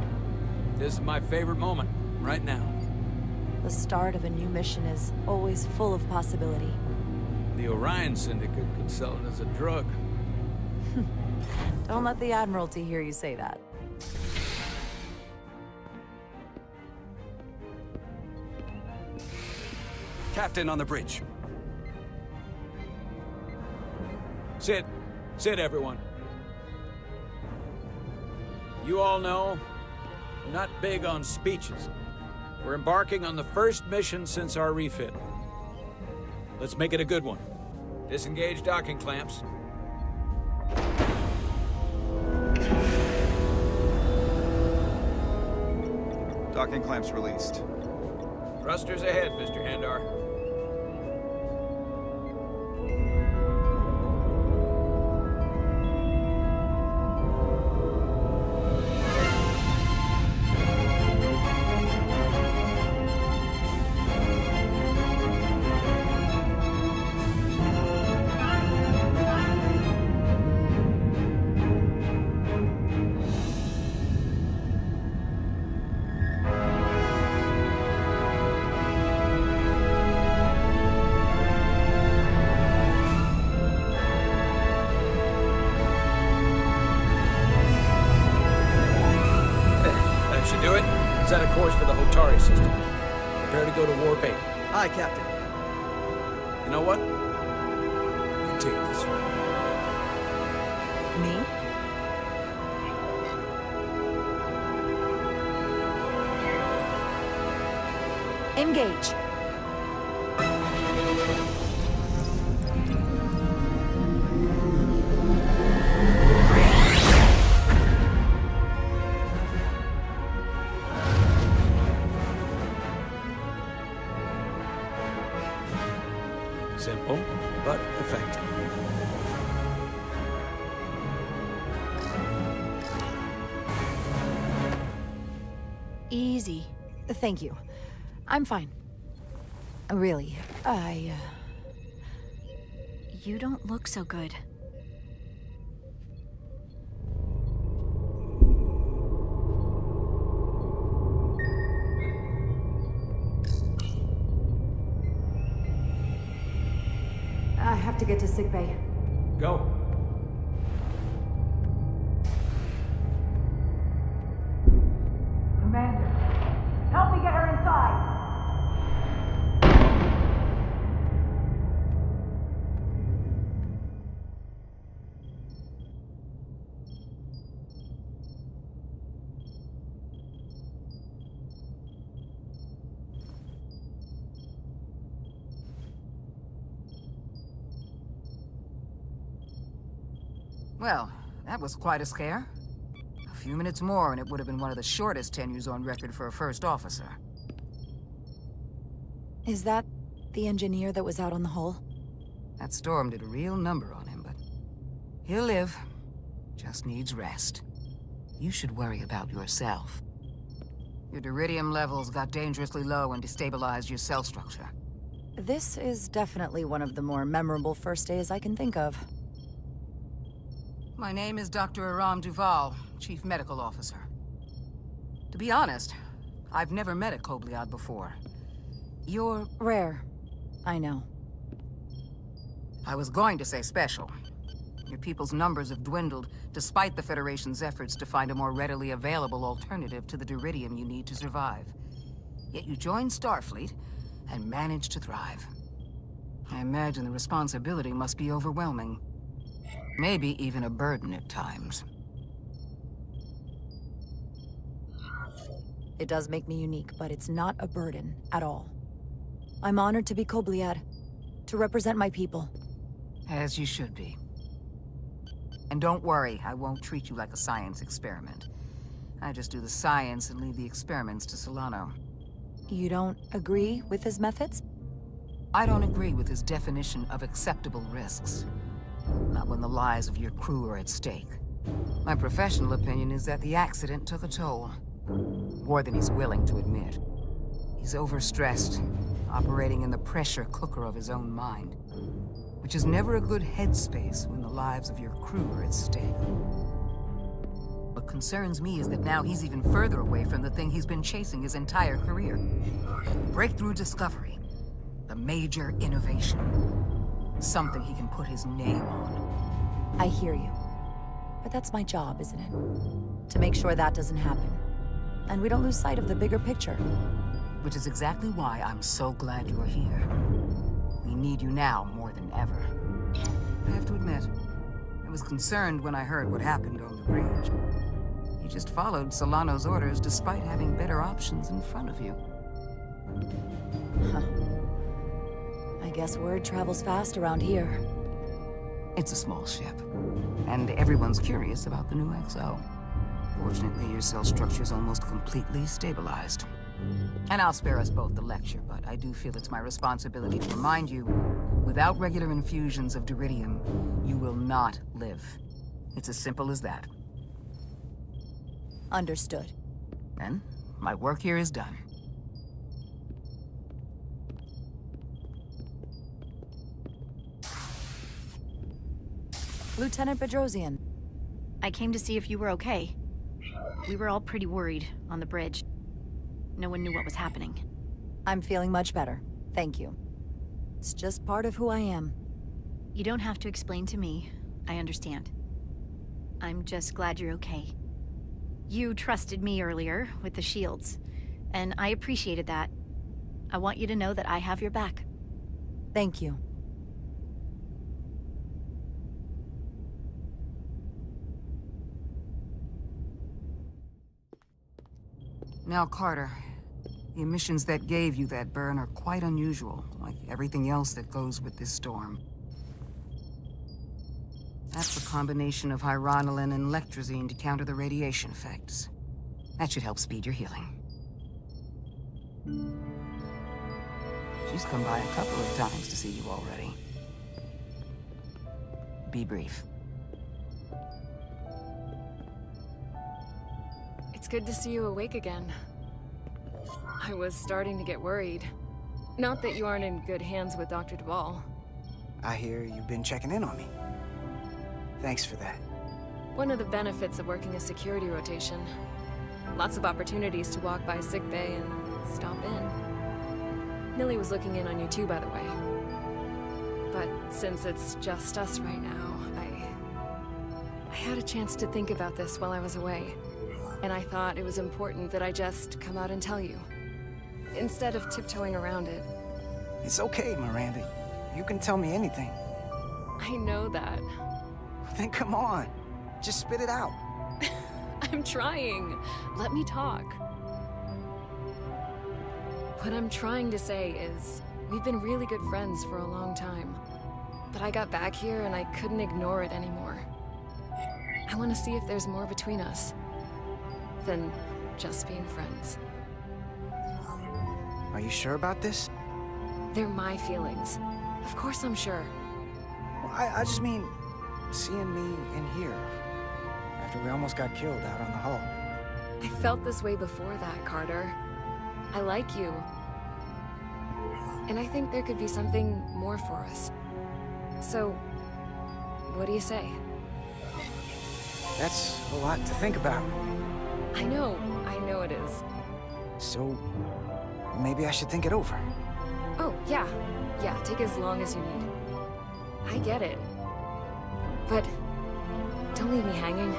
This is my favorite moment, right now. The start of a new mission is always full of possibility. The Orion Syndicate could sell it as a drug. Don't let the Admiralty hear you say that. Captain on the bridge. Sit. Sit, everyone. You all know, I'm not big on speeches. We're embarking on the first mission since our refit. Let's make it a good one. Disengage docking clamps. Docking clamps released. Thrusters ahead, Mr. Handar. Do it. Set a course for the Hotari system. Prepare to go to Warp 8. Aye, Captain. You know what? You take this one. Me? Engage. Simple, but effective. Easy. Thank you. I'm fine. Really, You don't look so good. I have to get to sickbay. Go. Commander, help me get her inside! Well, that was quite a scare. A few minutes more and it would have been one of the shortest tenures on record for a first officer. Is that the engineer that was out on the hull? That storm did a real number on him, but he'll live. Just needs rest. You should worry about yourself. Your deridium levels got dangerously low and destabilized your cell structure. This is definitely one of the more memorable first days I can think of. My name is Dr. Aram Duval, Chief Medical Officer. To be honest, I've never met a Kobliad before. You're rare. I know. I was going to say special. Your people's numbers have dwindled, despite the Federation's efforts to find a more readily available alternative to the deridium you need to survive. Yet you joined Starfleet, and managed to thrive. I imagine the responsibility must be overwhelming. Maybe even a burden at times. It does make me unique, but it's not a burden at all. I'm honored to be Kobliad, to represent my people. As you should be. And don't worry, I won't treat you like a science experiment. I just do the science and leave the experiments to Solano. You don't agree with his methods? I don't agree with his definition of acceptable risks. Not when the lives of your crew are at stake. My professional opinion is that the accident took a toll. More than he's willing to admit. He's overstressed, operating in the pressure cooker of his own mind. which is never a good headspace when the lives of your crew are at stake. What concerns me is that now he's even further away from the thing he's been chasing his entire career. Breakthrough discovery. The major innovation. Something he can put his name on. I hear you. But that's my job, isn't it? To make sure that doesn't happen. And we don't lose sight of the bigger picture. Which is exactly why I'm so glad you're here. We need you now more than ever. I have to admit, I was concerned when I heard what happened on the bridge. You just followed Solano's orders despite having better options in front of you. Huh. I guess word travels fast around here. It's a small ship, and everyone's curious about the new XO. Fortunately, your cell structure's almost completely stabilized. And I'll spare us both the lecture, but I do feel it's my responsibility to remind you, without regular infusions of Duridium, you will not live. It's as simple as that. Understood. Then, my work here is done. Lieutenant Bedrosian. I came to see if you were okay. We were all pretty worried on the bridge. No one knew what was happening. I'm feeling much better. Thank you. It's just part of who I am. You don't have to explain to me. I understand. I'm just glad you're okay. You trusted me earlier with the shields, and I appreciated that. I want you to know that I have your back. Thank you. Now, Carter, the emissions that gave you that burn are quite unusual, like everything else that goes with this storm. That's a combination of hyronalin and lectrazine to counter the radiation effects. That should help speed your healing. She's come by a couple of times to see you already. Be brief. It's good to see you awake again. I was starting to get worried. Not that you aren't in good hands with Dr. Duvall. I hear you've been checking in on me. Thanks for that. One of the benefits of working a security rotation. Lots of opportunities to walk by sickbay and stop in. Millie was looking in on you too, by the way. But since it's just us right now, I had a chance to think about this while I was away. And I thought it was important that I just come out and tell you, instead of tiptoeing around it. It's okay, Miranda. You can tell me anything. I know that. Then come on. Just spit it out. I'm trying. Let me talk. What I'm trying to say is, we've been really good friends for a long time. But I got back here and I couldn't ignore it anymore. I want to see if there's more between us than just being friends. Are you sure about this? They're my feelings. Of course I'm sure. Well, I just mean, seeing me in here, after we almost got killed out on the hull. I felt this way before that, Carter. I like you. And I think there could be something more for us. So, what do you say? That's a lot to think about. I know it is. So, maybe I should think it over. Oh, yeah. Yeah, take as long as you need. I get it. But don't leave me hanging.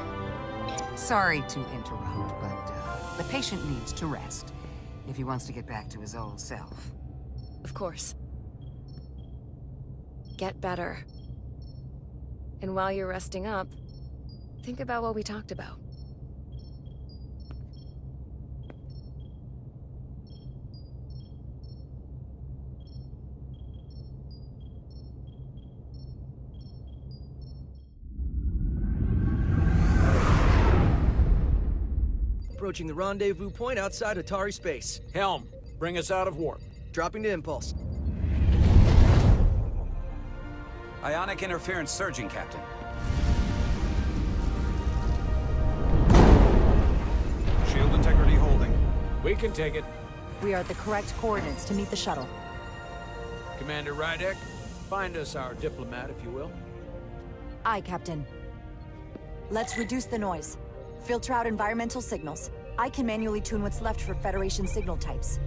Sorry to interrupt, but the patient needs to rest if he wants to get back to his old self. Of course. Get better. And while you're resting up, think about what we talked about. Approaching the rendezvous point outside Atari space. Helm, bring us out of warp. Dropping to impulse. Ionic interference surging, Captain. Shield integrity holding. We can take it. We are at the correct coordinates to meet the shuttle. Commander Rydek, Find us our diplomat, if you will. Aye, Captain. Let's reduce the noise. Filter out environmental signals. I can manually tune what's left for Federation signal types.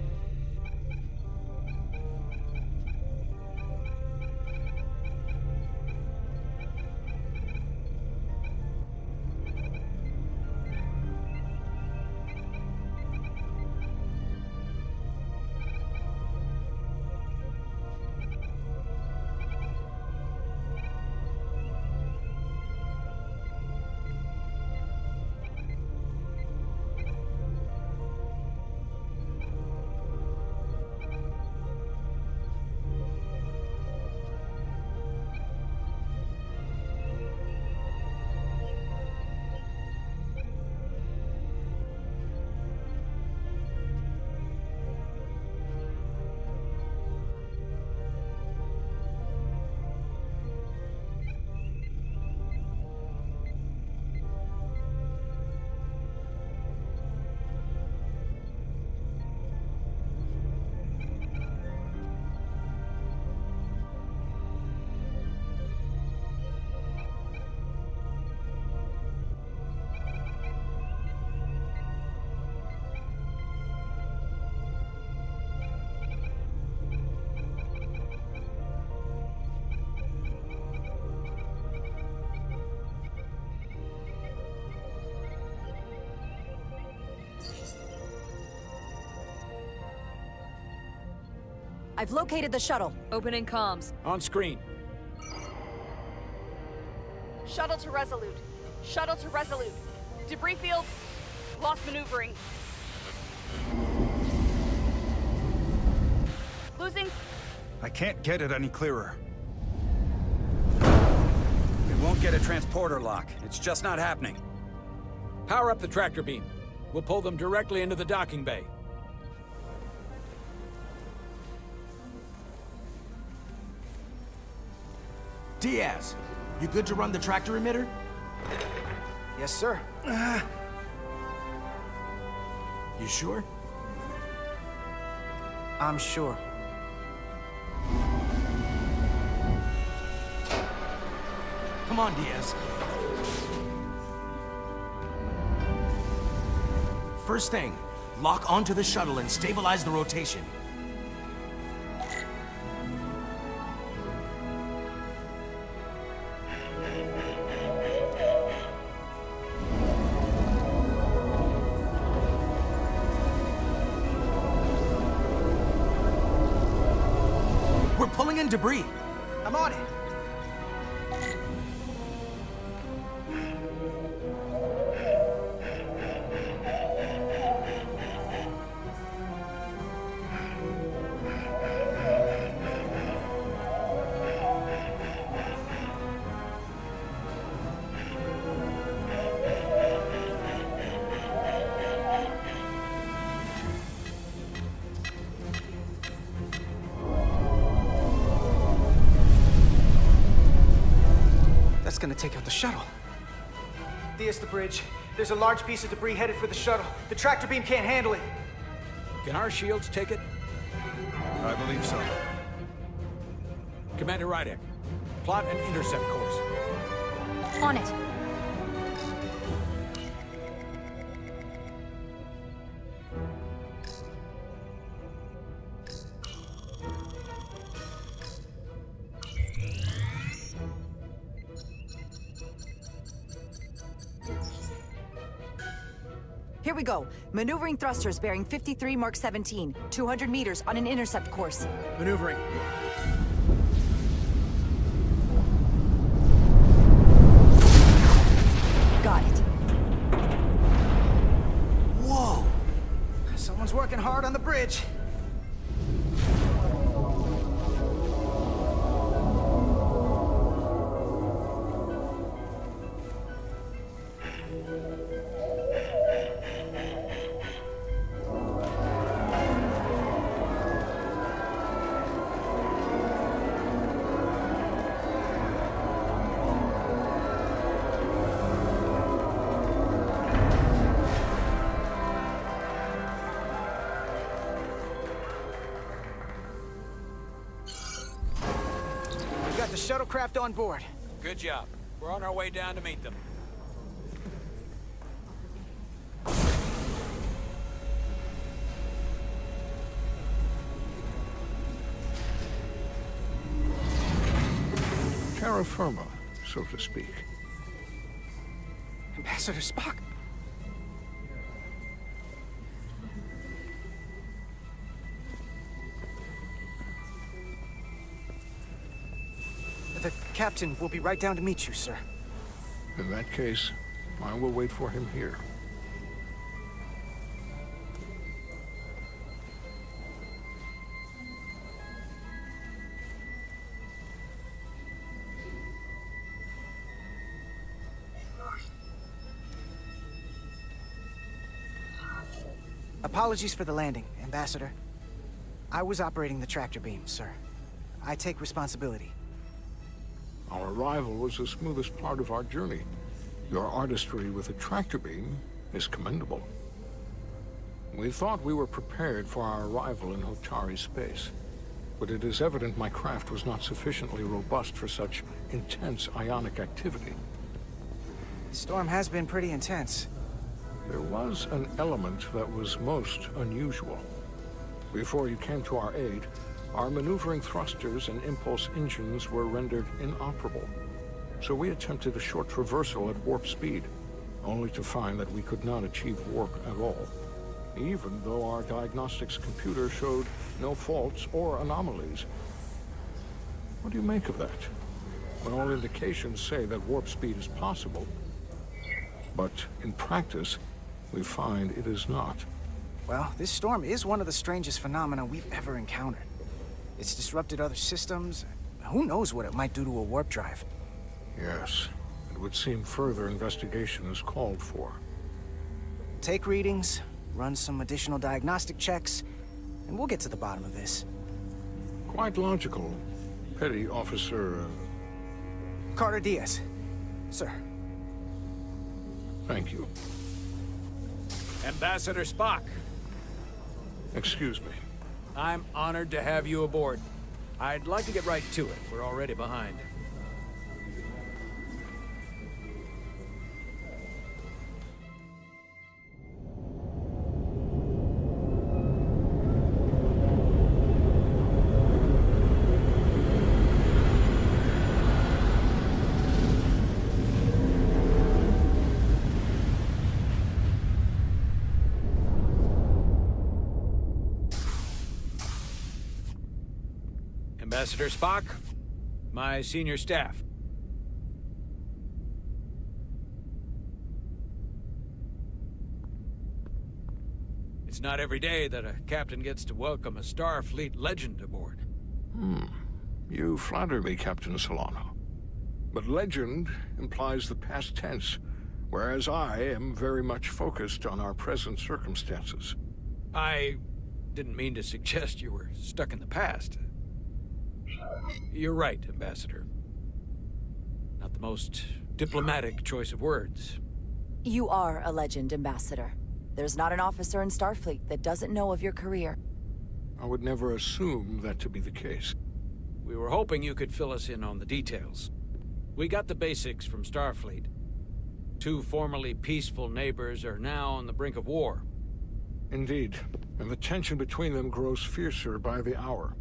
I've located the shuttle. Opening comms. On screen. Shuttle to Resolute. Shuttle to Resolute. Debris field. Lost maneuvering. Losing. I can't get it any clearer. We won't get a transporter lock. It's just not happening. Power up the tractor beam. We'll pull them directly into the docking bay. Diaz, you good to run the tractor emitter? Yes, sir. You sure? I'm sure. Come on, Diaz. First thing, lock onto the shuttle and stabilize the rotation. We're pulling in debris. I'm on it. That's gonna take out the shuttle. There's the bridge. There's a large piece of debris headed for the shuttle. The tractor beam can't handle it. Can our shields take it? I believe so. Commander Rydek, plot an intercept course. On it. Here we go. Maneuvering thrusters bearing 53 Mark 17, 200 meters on an intercept course. Maneuvering. Got it. Whoa! Someone's working hard on the bridge. the shuttlecraft on board. Good job. We're on our way down to meet them. Terra firma, so to speak. Ambassador Spock. The captain will be right down to meet you, sir. In that case, I will wait for him here. Apologies for the landing, Ambassador. I was operating the tractor beam, sir. I take responsibility. Our arrival was the smoothest part of our journey. Your artistry with the tractor beam is commendable. We thought we were prepared for our arrival in Hotari space, but it is evident my craft was not sufficiently robust for such intense ionic activity. The storm has been pretty intense. There was an element that was most unusual. Before you came to our aid, our maneuvering thrusters and impulse engines were rendered inoperable. So we attempted a short traversal at warp speed, only to find that we could not achieve warp at all, even though our diagnostics computer showed no faults or anomalies. What do you make of that? When all indications say that warp speed is possible, but in practice, we find it is not. Well, this storm is one of the strangest phenomena we've ever encountered. It's disrupted other systems. Who knows what it might do to a warp drive? Yes, it would seem further investigation is called for. Take readings, run some additional diagnostic checks, and we'll get to the bottom of this. Quite logical. Petty Officer... Carter Diaz. Sir. Thank you. Ambassador Spock. Excuse me. I'm honored to have you aboard. I'd like to get right to it. We're already behind. Ambassador Spock, my senior staff. It's not every day that a captain gets to welcome a Starfleet legend aboard. You flatter me, Captain Solano. But legend implies the past tense, whereas I am very much focused on our present circumstances. I didn't mean to suggest you were stuck in the past. You're right, Ambassador. Not the most diplomatic choice of words. You are a legend, Ambassador. There's not an officer in Starfleet that doesn't know of your career. I would never assume that to be the case. We were hoping you could fill us in on the details. We got the basics from Starfleet. Two formerly peaceful neighbors are now on the brink of war. Indeed, and the tension between them grows fiercer by the hour.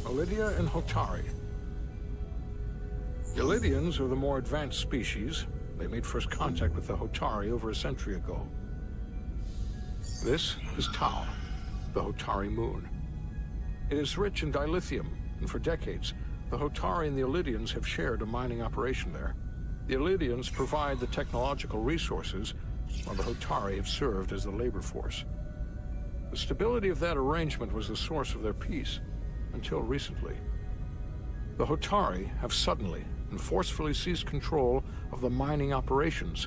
Elydia and Hotari. The Elydians are the more advanced species. They made first contact with the Hotari over a century ago. This is Tau, the Hotari moon. It is rich in dilithium, and for decades, the Hotari and the Elydians have shared a mining operation there. The Elydians provide the technological resources, while the Hotari have served as the labor force. The stability of that arrangement was the source of their peace, until recently. The Hotari have suddenly and forcefully seized control of the mining operations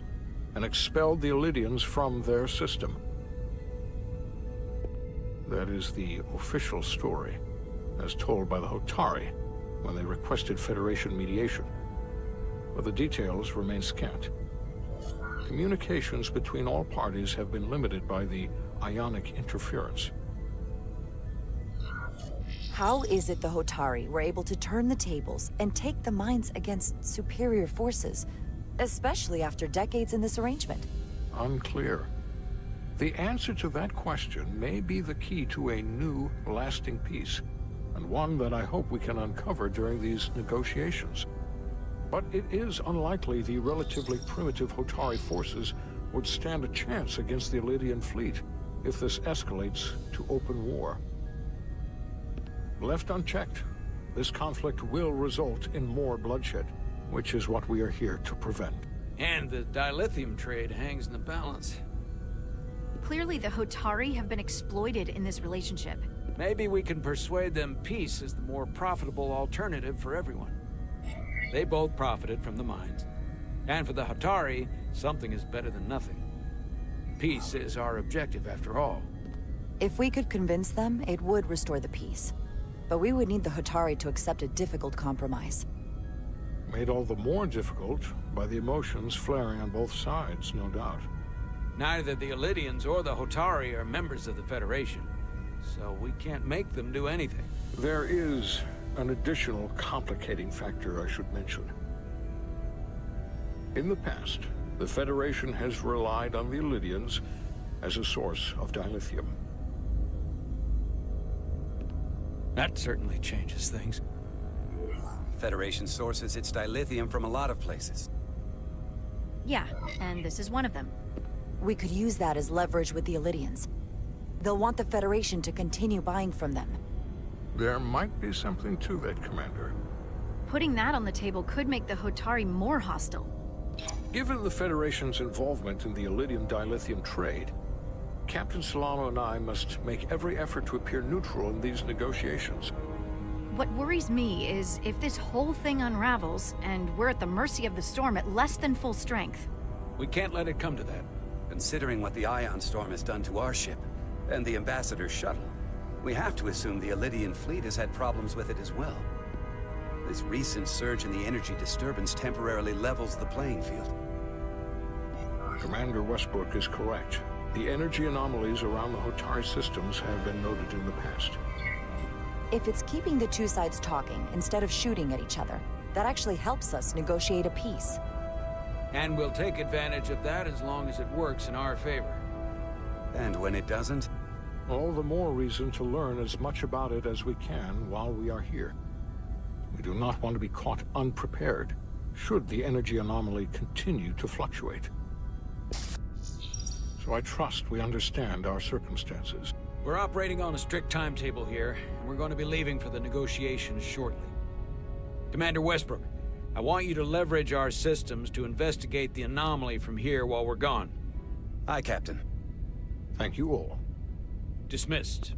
and expelled the Elydians from their system. That is the official story, as told by the Hotari when they requested Federation mediation. But the details remain scant. Communications between all parties have been limited by the ionic interference. How is it the Hotari were able to turn the tables and take the minds against superior forces, especially after decades in this arrangement? Unclear. The answer to that question may be the key to a new, lasting peace, and one that I hope we can uncover during these negotiations. But it is unlikely the relatively primitive Hotari forces would stand a chance against the Elydian fleet if this escalates to open war. Left unchecked, this conflict will result in more bloodshed, which is what we are here to prevent. And the dilithium trade hangs in the balance. Clearly, the Hotari have been exploited in this relationship. Maybe we can persuade them peace is the more profitable alternative for everyone. They both profited from the mines. And for the Hotari, something is better than nothing. Peace is our objective, after all. If we could convince them, it would restore the peace. But we would need the Hotari to accept a difficult compromise. Made all the more difficult by the emotions flaring on both sides, no doubt. Neither the Elydians or the Hotari are members of the Federation, so we can't make them do anything. There is an additional complicating factor I should mention. In the past, the Federation has relied on the Elydians as a source of dilithium. That certainly changes things. Federation sources its dilithium from a lot of places. Yeah, and this is one of them. We could use that as leverage with the Elydians. They'll want the Federation to continue buying from them. There might be something to that, Commander. Putting that on the table could make the Hotari more hostile. Given the Federation's involvement in the Elydian dilithium trade, Captain Solano and I must make every effort to appear neutral in these negotiations. What worries me is if this whole thing unravels, and we're at the mercy of the storm at less than full strength. We can't let it come to that. Considering what the ion storm has done to our ship, and the Ambassador's shuttle, we have to assume the Elydian fleet has had problems with it as well. This recent surge in the energy disturbance temporarily levels the playing field. Commander Westbrook is correct. The energy anomalies around the Hotari systems have been noted in the past. If it's keeping the two sides talking instead of shooting at each other, that actually helps us negotiate a peace. And we'll take advantage of that as long as it works in our favor. And when it doesn't? All the more reason to learn as much about it as we can while we are here. We do not want to be caught unprepared, should the energy anomaly continue to fluctuate. So I trust we understand our circumstances. We're operating on a strict timetable here, and we're going to be leaving for the negotiations shortly. Commander Westbrook, I want you to leverage our systems to investigate the anomaly from here while we're gone. Aye, Captain. Thank you all. Dismissed.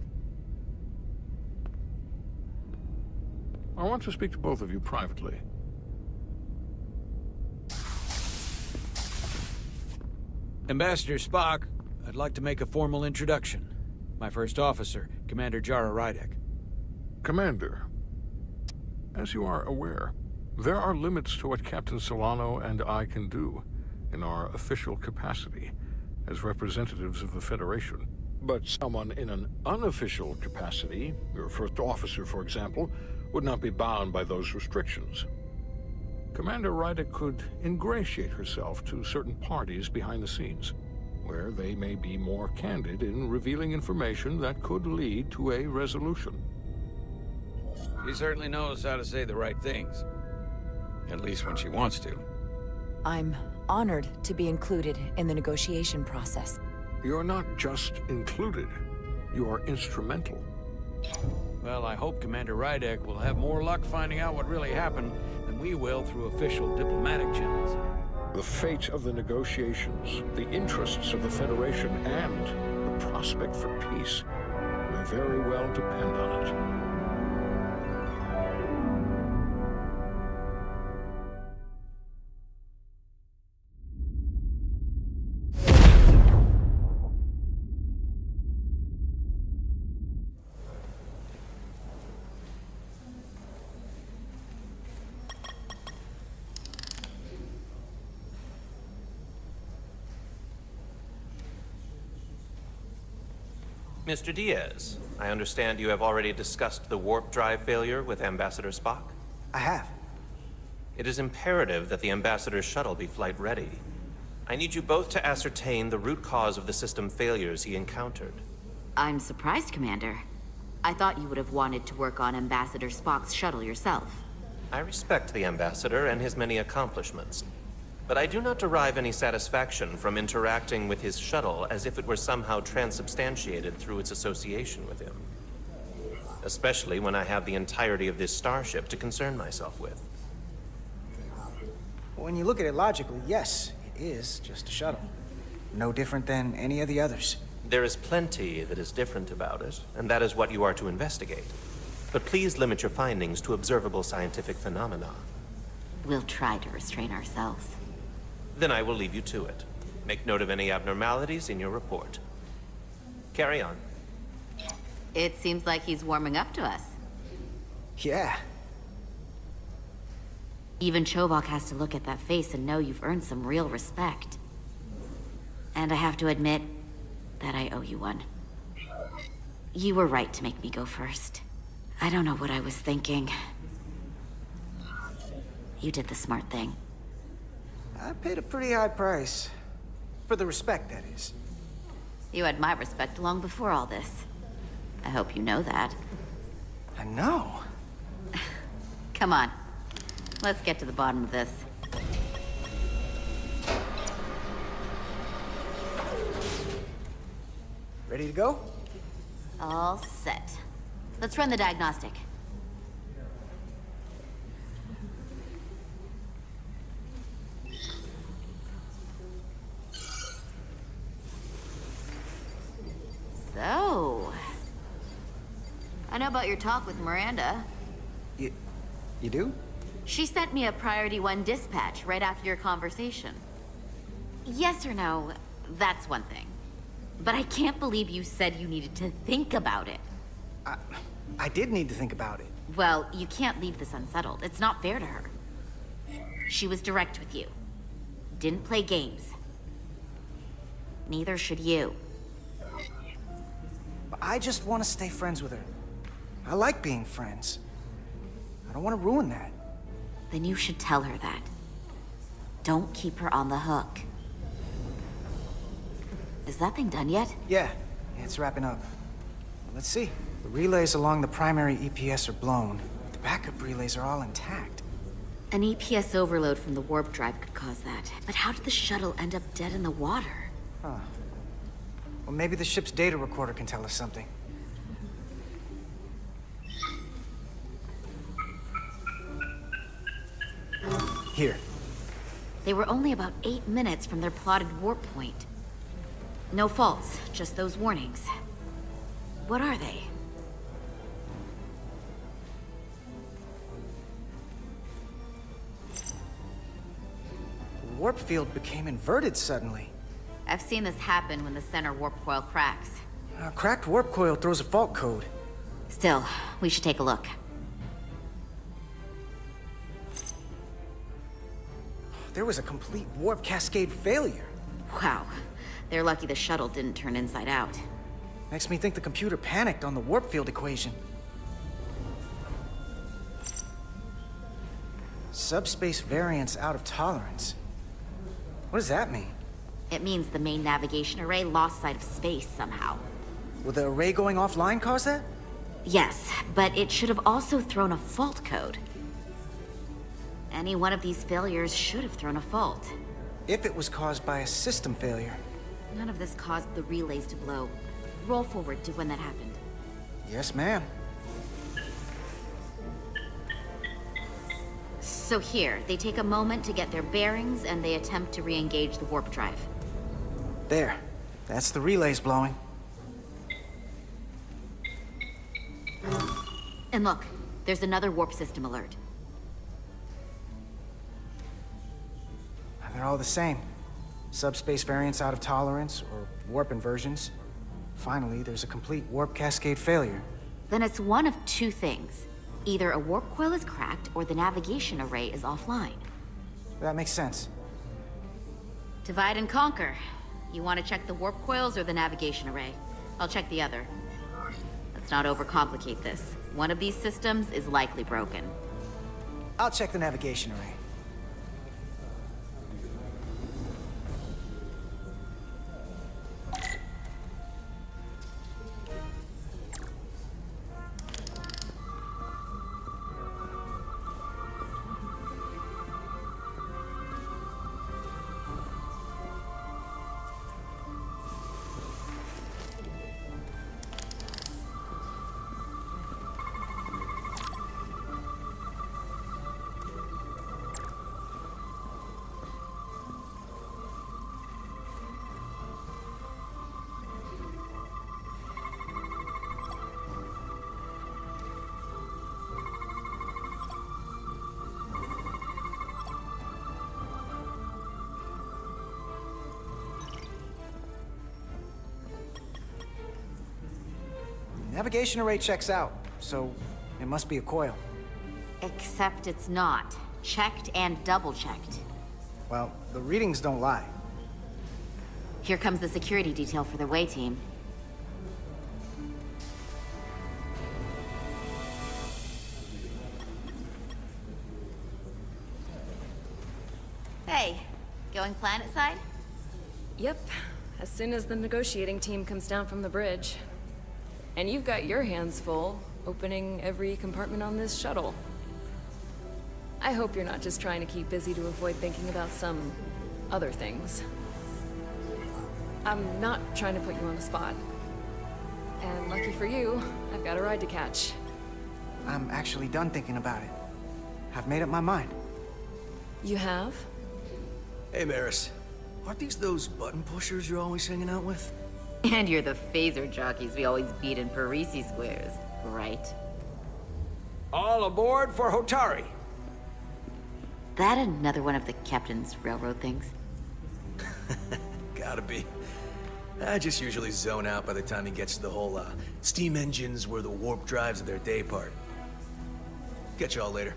I want to speak to both of you privately. Ambassador Spock, I'd like to make a formal introduction. My first officer, Commander Jara Rydek. Commander, as you are aware, there are limits to what Captain Solano and I can do in our official capacity as representatives of the Federation. But someone in an unofficial capacity, your first officer, for example, would not be bound by those restrictions. Commander Rydek could ingratiate herself to certain parties behind the scenes, where they may be more candid in revealing information that could lead to a resolution. She certainly knows how to say the right things. At least when she wants to. I'm honored to be included in the negotiation process. You're not just included, you are instrumental. Well, I hope Commander Rydek will have more luck finding out what really happened than we will through official diplomatic channels. The fate of the negotiations, the interests of the Federation, and the prospect for peace may very well depend on it. Mr. Diaz, I understand you have already discussed the warp drive failure with Ambassador Spock? I have. It is imperative that the Ambassador's shuttle be flight ready. I need you both to ascertain the root cause of the system failures he encountered. I'm surprised, Commander. I thought you would have wanted to work on Ambassador Spock's shuttle yourself. I respect the Ambassador and his many accomplishments, but I do not derive any satisfaction from interacting with his shuttle as if it were somehow transubstantiated through its association with him. Especially when I have the entirety of this starship to concern myself with. When you look at it logically, yes, it is just a shuttle. No different than any of the others. There is plenty that is different about it, and that is what you are to investigate. But please limit your findings to observable scientific phenomena. We'll try to restrain ourselves. Then I will leave you to it. Make note of any abnormalities in your report. Carry on. It seems like he's warming up to us. Yeah. Even Chovok has to look at that face and know you've earned some real respect. And I have to admit that I owe you one. You were right to make me go first. I don't know what I was thinking. You did the smart thing. I paid a pretty high price. For the respect, that is. You had my respect long before all this. I hope you know that. I know. Come on. Let's get to the bottom of this. Ready to go? All set. Let's run the diagnostic. So... I know about your talk with Miranda. You do? She sent me a Priority 1 dispatch right after your conversation. Yes or no, that's one thing. But I can't believe you said you needed to think about it. I did need to think about it. Well, you can't leave this unsettled. It's not fair to her. She was direct with you. Didn't play games. Neither should you. But I just want to stay friends with her. I like being friends. I don't want to ruin that. Then you should tell her that. Don't keep her on the hook. Is that thing done yet? Yeah, it's wrapping up. Let's see. The relays along the primary EPS are blown. The backup relays are all intact. An EPS overload from the warp drive could cause that. But how did the shuttle end up dead in the water? Huh. Well, maybe the ship's data recorder can tell us something. Here. They were only about 8 minutes from their plotted warp point. No faults, just those warnings. What are they? The warp field became inverted suddenly. I've seen this happen when the center warp coil cracks. A cracked warp coil throws a fault code. Still, we should take a look. There was a complete warp cascade failure. Wow. They're lucky the shuttle didn't turn inside out. Makes me think the computer panicked on the warp field equation. Subspace variance out of tolerance. What does that mean? It means the main navigation array lost sight of space somehow. Will the array going offline cause that? Yes, but it should have also thrown a fault code. Any one of these failures should have thrown a fault. If it was caused by a system failure. None of this caused the relays to blow. Roll forward to when that happened. Yes, ma'am. So here, they take a moment to get their bearings and they attempt to re-engage the warp drive. There. That's the relays blowing. And look, there's another warp system alert. They're all the same. Subspace variance out of tolerance, or warp inversions. Finally, there's a complete warp cascade failure. Then it's one of two things. Either a warp coil is cracked, or the navigation array is offline. That makes sense. Divide and conquer. You want to check the warp coils or the navigation array? I'll check the other. Let's not overcomplicate this. One of these systems is likely broken. I'll check the navigation array. Navigation array checks out, so it must be a coil. Except it's not. Checked and double-checked. Well, the readings don't lie. Here comes the security detail for the way team. Hey, going planet side? Yep, as soon as the negotiating team comes down from the bridge. And you've got your hands full, opening every compartment on this shuttle. I hope you're not just trying to keep busy to avoid thinking about some other things. I'm not trying to put you on the spot. And lucky for you, I've got a ride to catch. I'm actually done thinking about it. I've made up my mind. You have? Hey, Maris. Aren't these those button pushers you're always hanging out with? And you're the phaser jockeys we always beat in Parisi squares, right? All aboard for Hotari. That another one of the captain's railroad things? Gotta be. I just usually zone out by the time he gets to the whole, steam engines were the warp drives of their day part. Catch y'all later.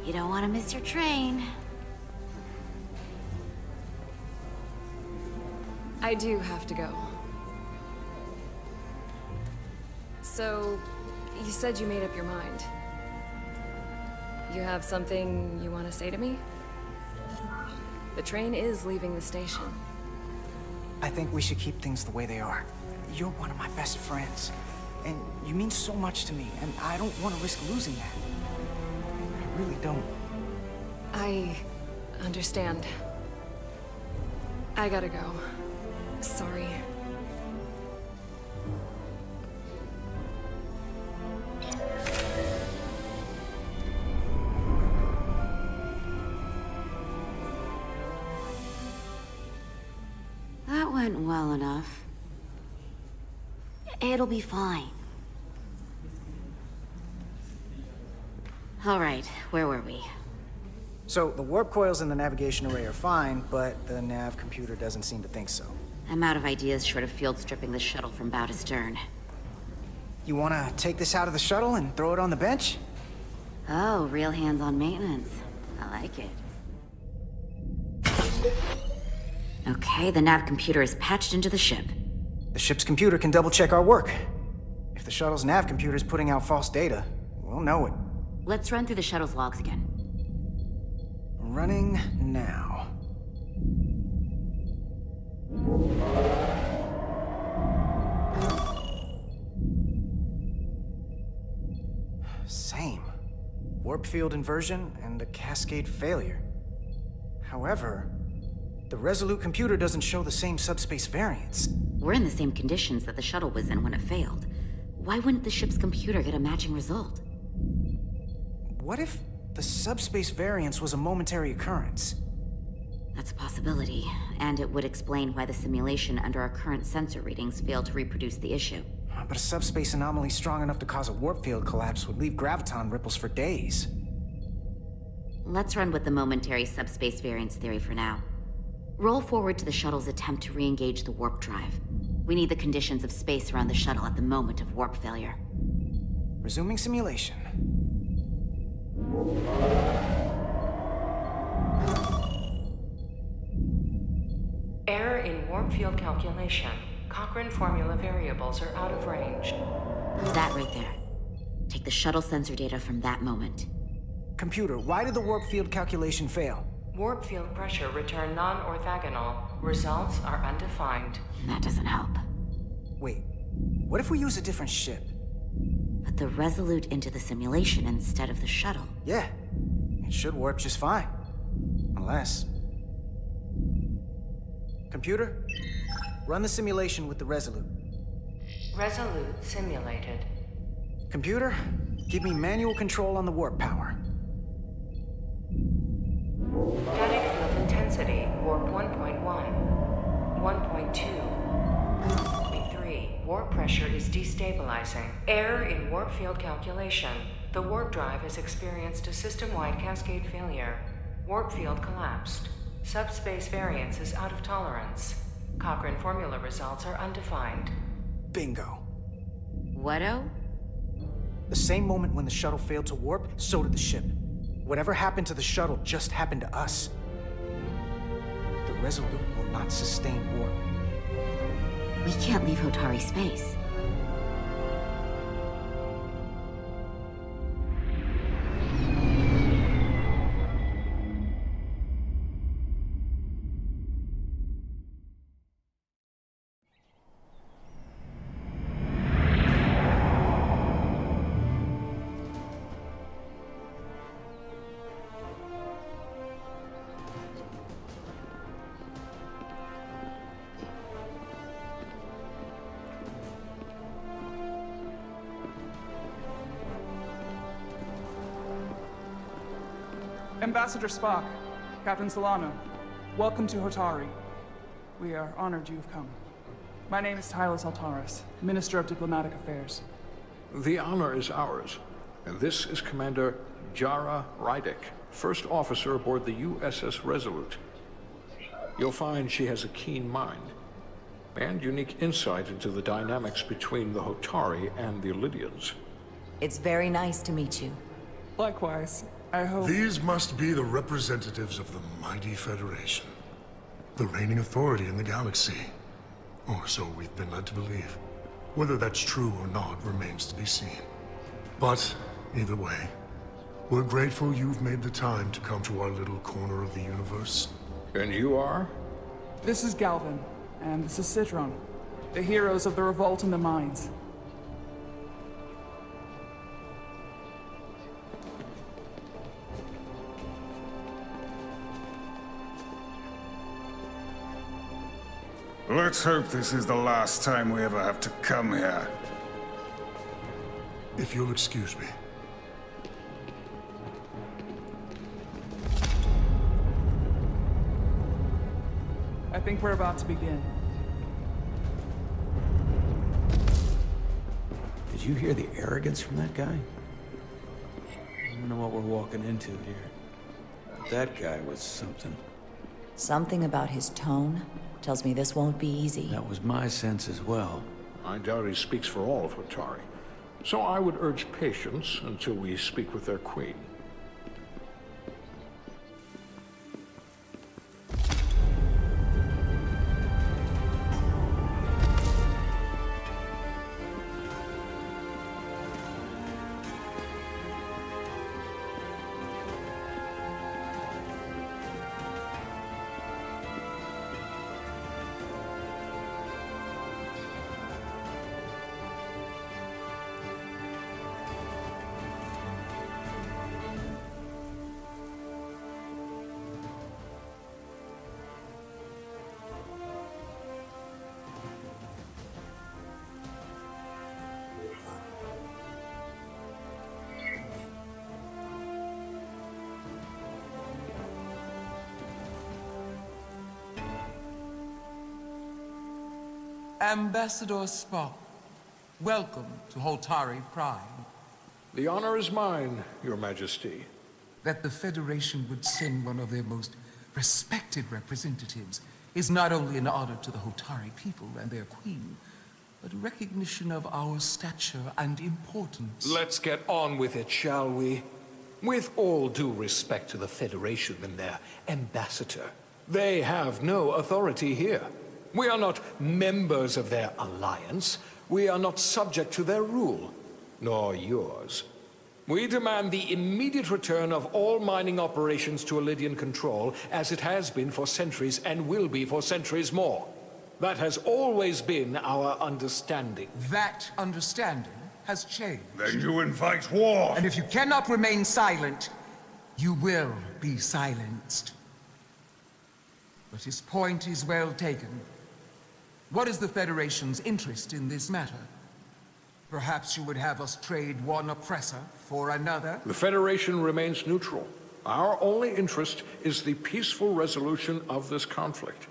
You don't want to miss your train. I do have to go. So, you said you made up your mind. You have something you want to say to me? The train is leaving the station. I think we should keep things the way they are. You're one of my best friends, and you mean so much to me, and I don't want to risk losing that. I really don't. I understand. I gotta go. Sorry. That went well enough. It'll be fine. All right, where were we? So, the warp coils in the navigation array are fine, but the nav computer doesn't seem to think so. I'm out of ideas short of field stripping the shuttle from bow to stern. You wanna take this out of the shuttle and throw it on the bench? Oh, real hands-on maintenance. I like it. Okay, the nav computer is patched into the ship. The ship's computer can double-check our work. If the shuttle's nav computer is putting out false data, we'll know it. Let's run through the shuttle's logs again. Running now. Same. Warp field inversion and a cascade failure. However, the Resolute computer doesn't show the same subspace variance. We're in the same conditions that the shuttle was in when it failed. Why wouldn't the ship's computer get a matching result? What if the subspace variance was a momentary occurrence? That's a possibility, and it would explain why the simulation under our current sensor readings failed to reproduce the issue. But a subspace anomaly strong enough to cause a warp field collapse would leave graviton ripples for days. Let's run with the momentary subspace variance theory for now. Roll forward to the shuttle's attempt to re-engage the warp drive. We need the conditions of space around the shuttle at the moment of warp failure. Resuming simulation. Error in warp field calculation. Cochrane formula variables are out of range. That right there. Take the shuttle sensor data from that moment. Computer, why did the warp field calculation fail? Warp field pressure returned non-orthogonal. Results are undefined. That doesn't help. Wait, what if we use a different ship? Put the Resolute into the simulation instead of the shuttle. Yeah, it should warp just fine. Unless... Computer, run the simulation with the Resolute. Resolute simulated. Computer, give me manual control on the warp power. Static field intensity, warp 1.1. 1.2. 3. Warp pressure is destabilizing. Error in warp field calculation. The warp drive has experienced a system-wide cascade failure. Warp field collapsed. Subspace variance is out of tolerance. Cochrane formula results are undefined. Bingo. What-o? The same moment when the shuttle failed to warp, so did the ship. Whatever happened to the shuttle just happened to us. The Resolute will not sustain warp. We can't leave Hotari space. Ambassador Spock, Captain Solano, welcome to Hotari. We are honored you have come. My name is Tylos Altaris, Minister of Diplomatic Affairs. The honor is ours, and this is Commander Jara Rydick, first officer aboard the USS Resolute. You'll find she has a keen mind, and unique insight into the dynamics between the Hotari and the Illydians. It's very nice to meet you. Likewise. I hope... These must be the representatives of the mighty Federation. The reigning authority in the galaxy. Or so we've been led to believe. Whether that's true or not remains to be seen. But, either way, we're grateful you've made the time to come to our little corner of the universe. And you are? This is Galvin, and this is Citron, the heroes of the revolt in the mines. Let's hope this is the last time we ever have to come here. If you'll excuse me. I think we're about to begin. Did you hear the arrogance from that guy? I don't know what we're walking into here. But that guy was something. Something about his tone tells me this won't be easy. That was my sense as well. I doubt he speaks for all of Hotari. So I would urge patience until we speak with their queen. Ambassador Spock, welcome to Hotari Prime. The honor is mine, Your Majesty. That the Federation would send one of their most respected representatives is not only an honor to the Hotari people and their queen, but a recognition of our stature and importance. Let's get on with it, shall we? With all due respect to the Federation and their ambassador, They have no authority here. We are not members of their alliance. We are not subject to their rule, nor yours. We demand the immediate return of all mining operations to Elydian control, as it has been for centuries and will be for centuries more. That has always been our understanding. That understanding has changed. Then you invite war! And if you cannot remain silent, you will be silenced. But his point is well taken. What is the Federation's interest in this matter? Perhaps you would have us trade one oppressor for another? The Federation remains neutral. Our only interest is the peaceful resolution of this conflict.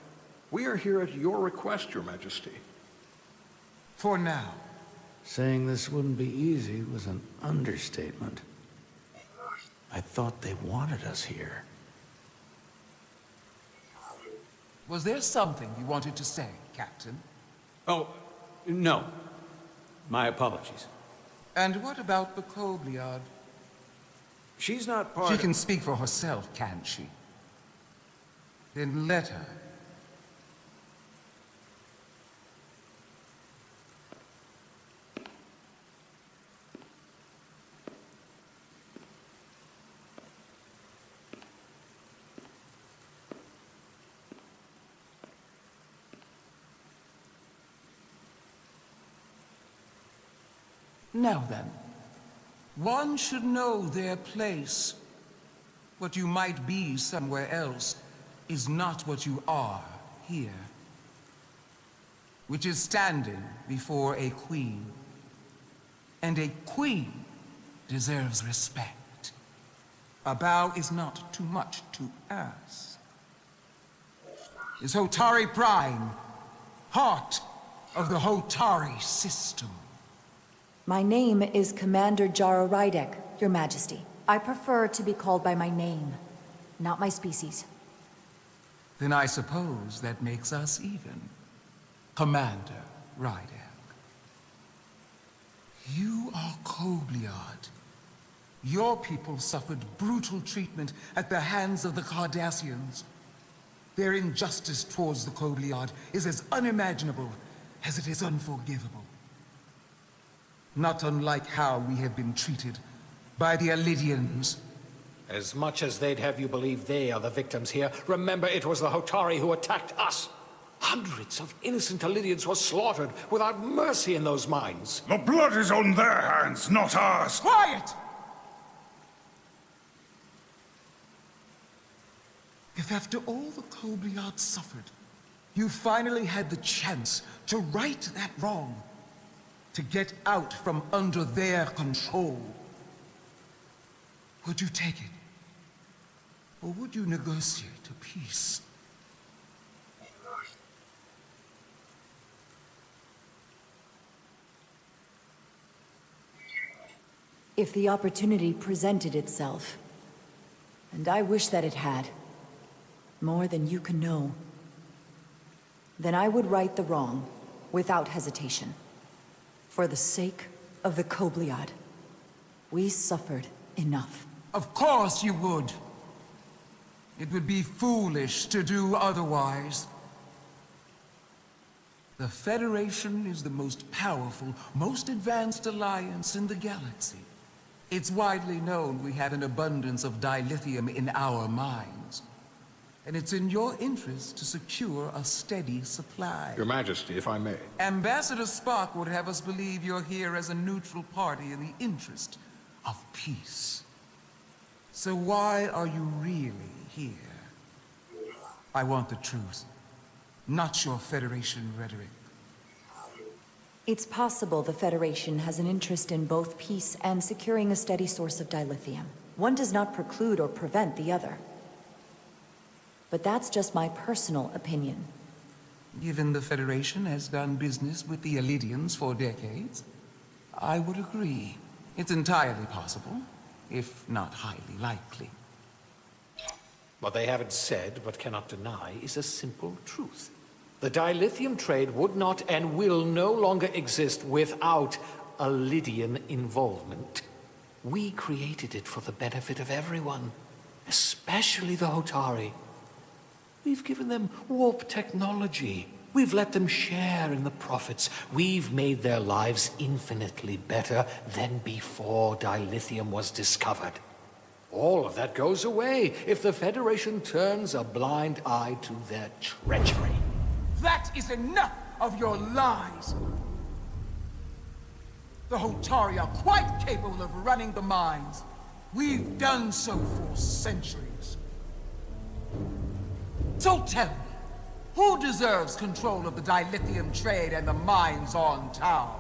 We are here at your request, Your Majesty. For now. Saying this wouldn't be easy was an understatement. I thought they wanted us here. Was there something you wanted to say, Captain? Oh, no. My apologies. And what about the Kobliad? She's not part She of... can speak for herself, can't she? Then let her. Now then, one should know their place. What you might be somewhere else is not what you are here. Which is standing before a queen. And a queen deserves respect. A bow is not too much to ask. Is Hotari Prime heart of the Hotari system? My name is Commander Jara Rydek, Your Majesty. I prefer to be called by my name, not my species. Then I suppose that makes us even. Commander Rydek. You are Kobliad. Your people suffered brutal treatment at the hands of the Cardassians. Their injustice towards the Kobliad is as unimaginable as it is unforgivable. Not unlike how we have been treated by the Elydians. As much as they'd have you believe they are the victims here, remember it was the Hotari who attacked us. Hundreds of innocent Elydians were slaughtered without mercy in those mines. The blood is on their hands, not ours! Quiet! If after all the Kobliad suffered, you finally had the chance to right that wrong, to get out from under their control, would you take it? Or would you negotiate a peace? If the opportunity presented itself, and I wish that it had, more than you can know, then I would right the wrong without hesitation. For the sake of the Kobliad, we suffered enough. Of course you would. It would be foolish to do otherwise. The Federation is the most powerful, most advanced alliance in the galaxy. It's widely known we have an abundance of dilithium in our mines. And it's in your interest to secure a steady supply. Your Majesty, if I may. Ambassador Spock would have us believe you're here as a neutral party in the interest of peace. So why are you really here? I want the truth, not your Federation rhetoric. It's possible the Federation has an interest in both peace and securing a steady source of dilithium. One does not preclude or prevent the other. But that's just my personal opinion. Given the Federation has done business with the Elydians for decades, I would agree. It's entirely possible, if not highly likely. What they haven't said, but cannot deny, is a simple truth. The dilithium trade would not and will no longer exist without Elydian involvement. We created it for the benefit of everyone, especially the Hotari. We've given them warp technology. We've let them share in the profits. We've made their lives infinitely better than before dilithium was discovered. All of that goes away if the Federation turns a blind eye to their treachery. That is enough of your lies! The Hotari are quite capable of running the mines. We've done so for centuries. So tell me, who deserves control of the dilithium trade and the mines on Tau?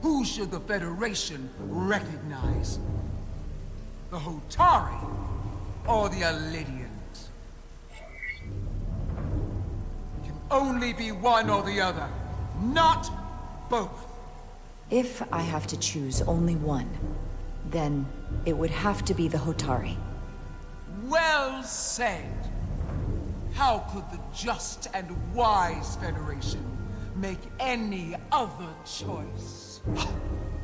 Who should the Federation recognize? The Hotari or the Alidians? It can only be one or the other, not both. If I have to choose only one, then it would have to be the Hotari. Well said. How could the just and wise Federation make any other choice?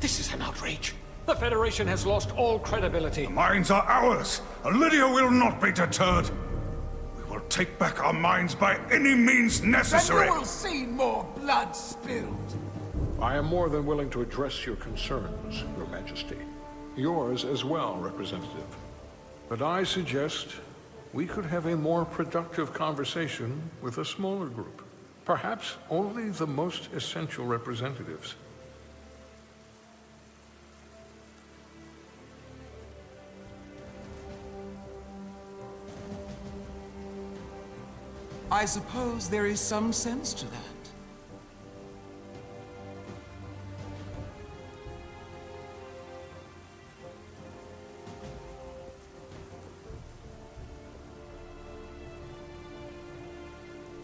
This is an outrage. The Federation has lost all credibility. The mines are ours. Lydia will not be deterred. We will take back our mines by any means necessary. And you will see more blood spilled. I am more than willing to address your concerns, Your Majesty. Yours as well, Representative. But I suggest we could have a more productive conversation with a smaller group. Perhaps only the most essential representatives. I suppose there is some sense to that.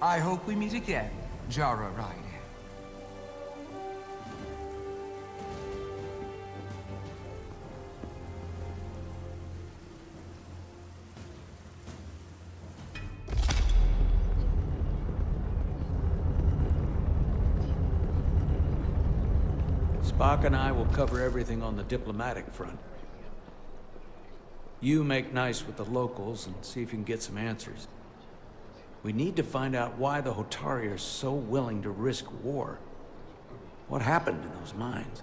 I hope we meet again, Jara Ryder. Spock and I will cover everything on the diplomatic front. You make nice with the locals and see if you can get some answers. We need to find out why the Hotari are so willing to risk war. What happened in those mines?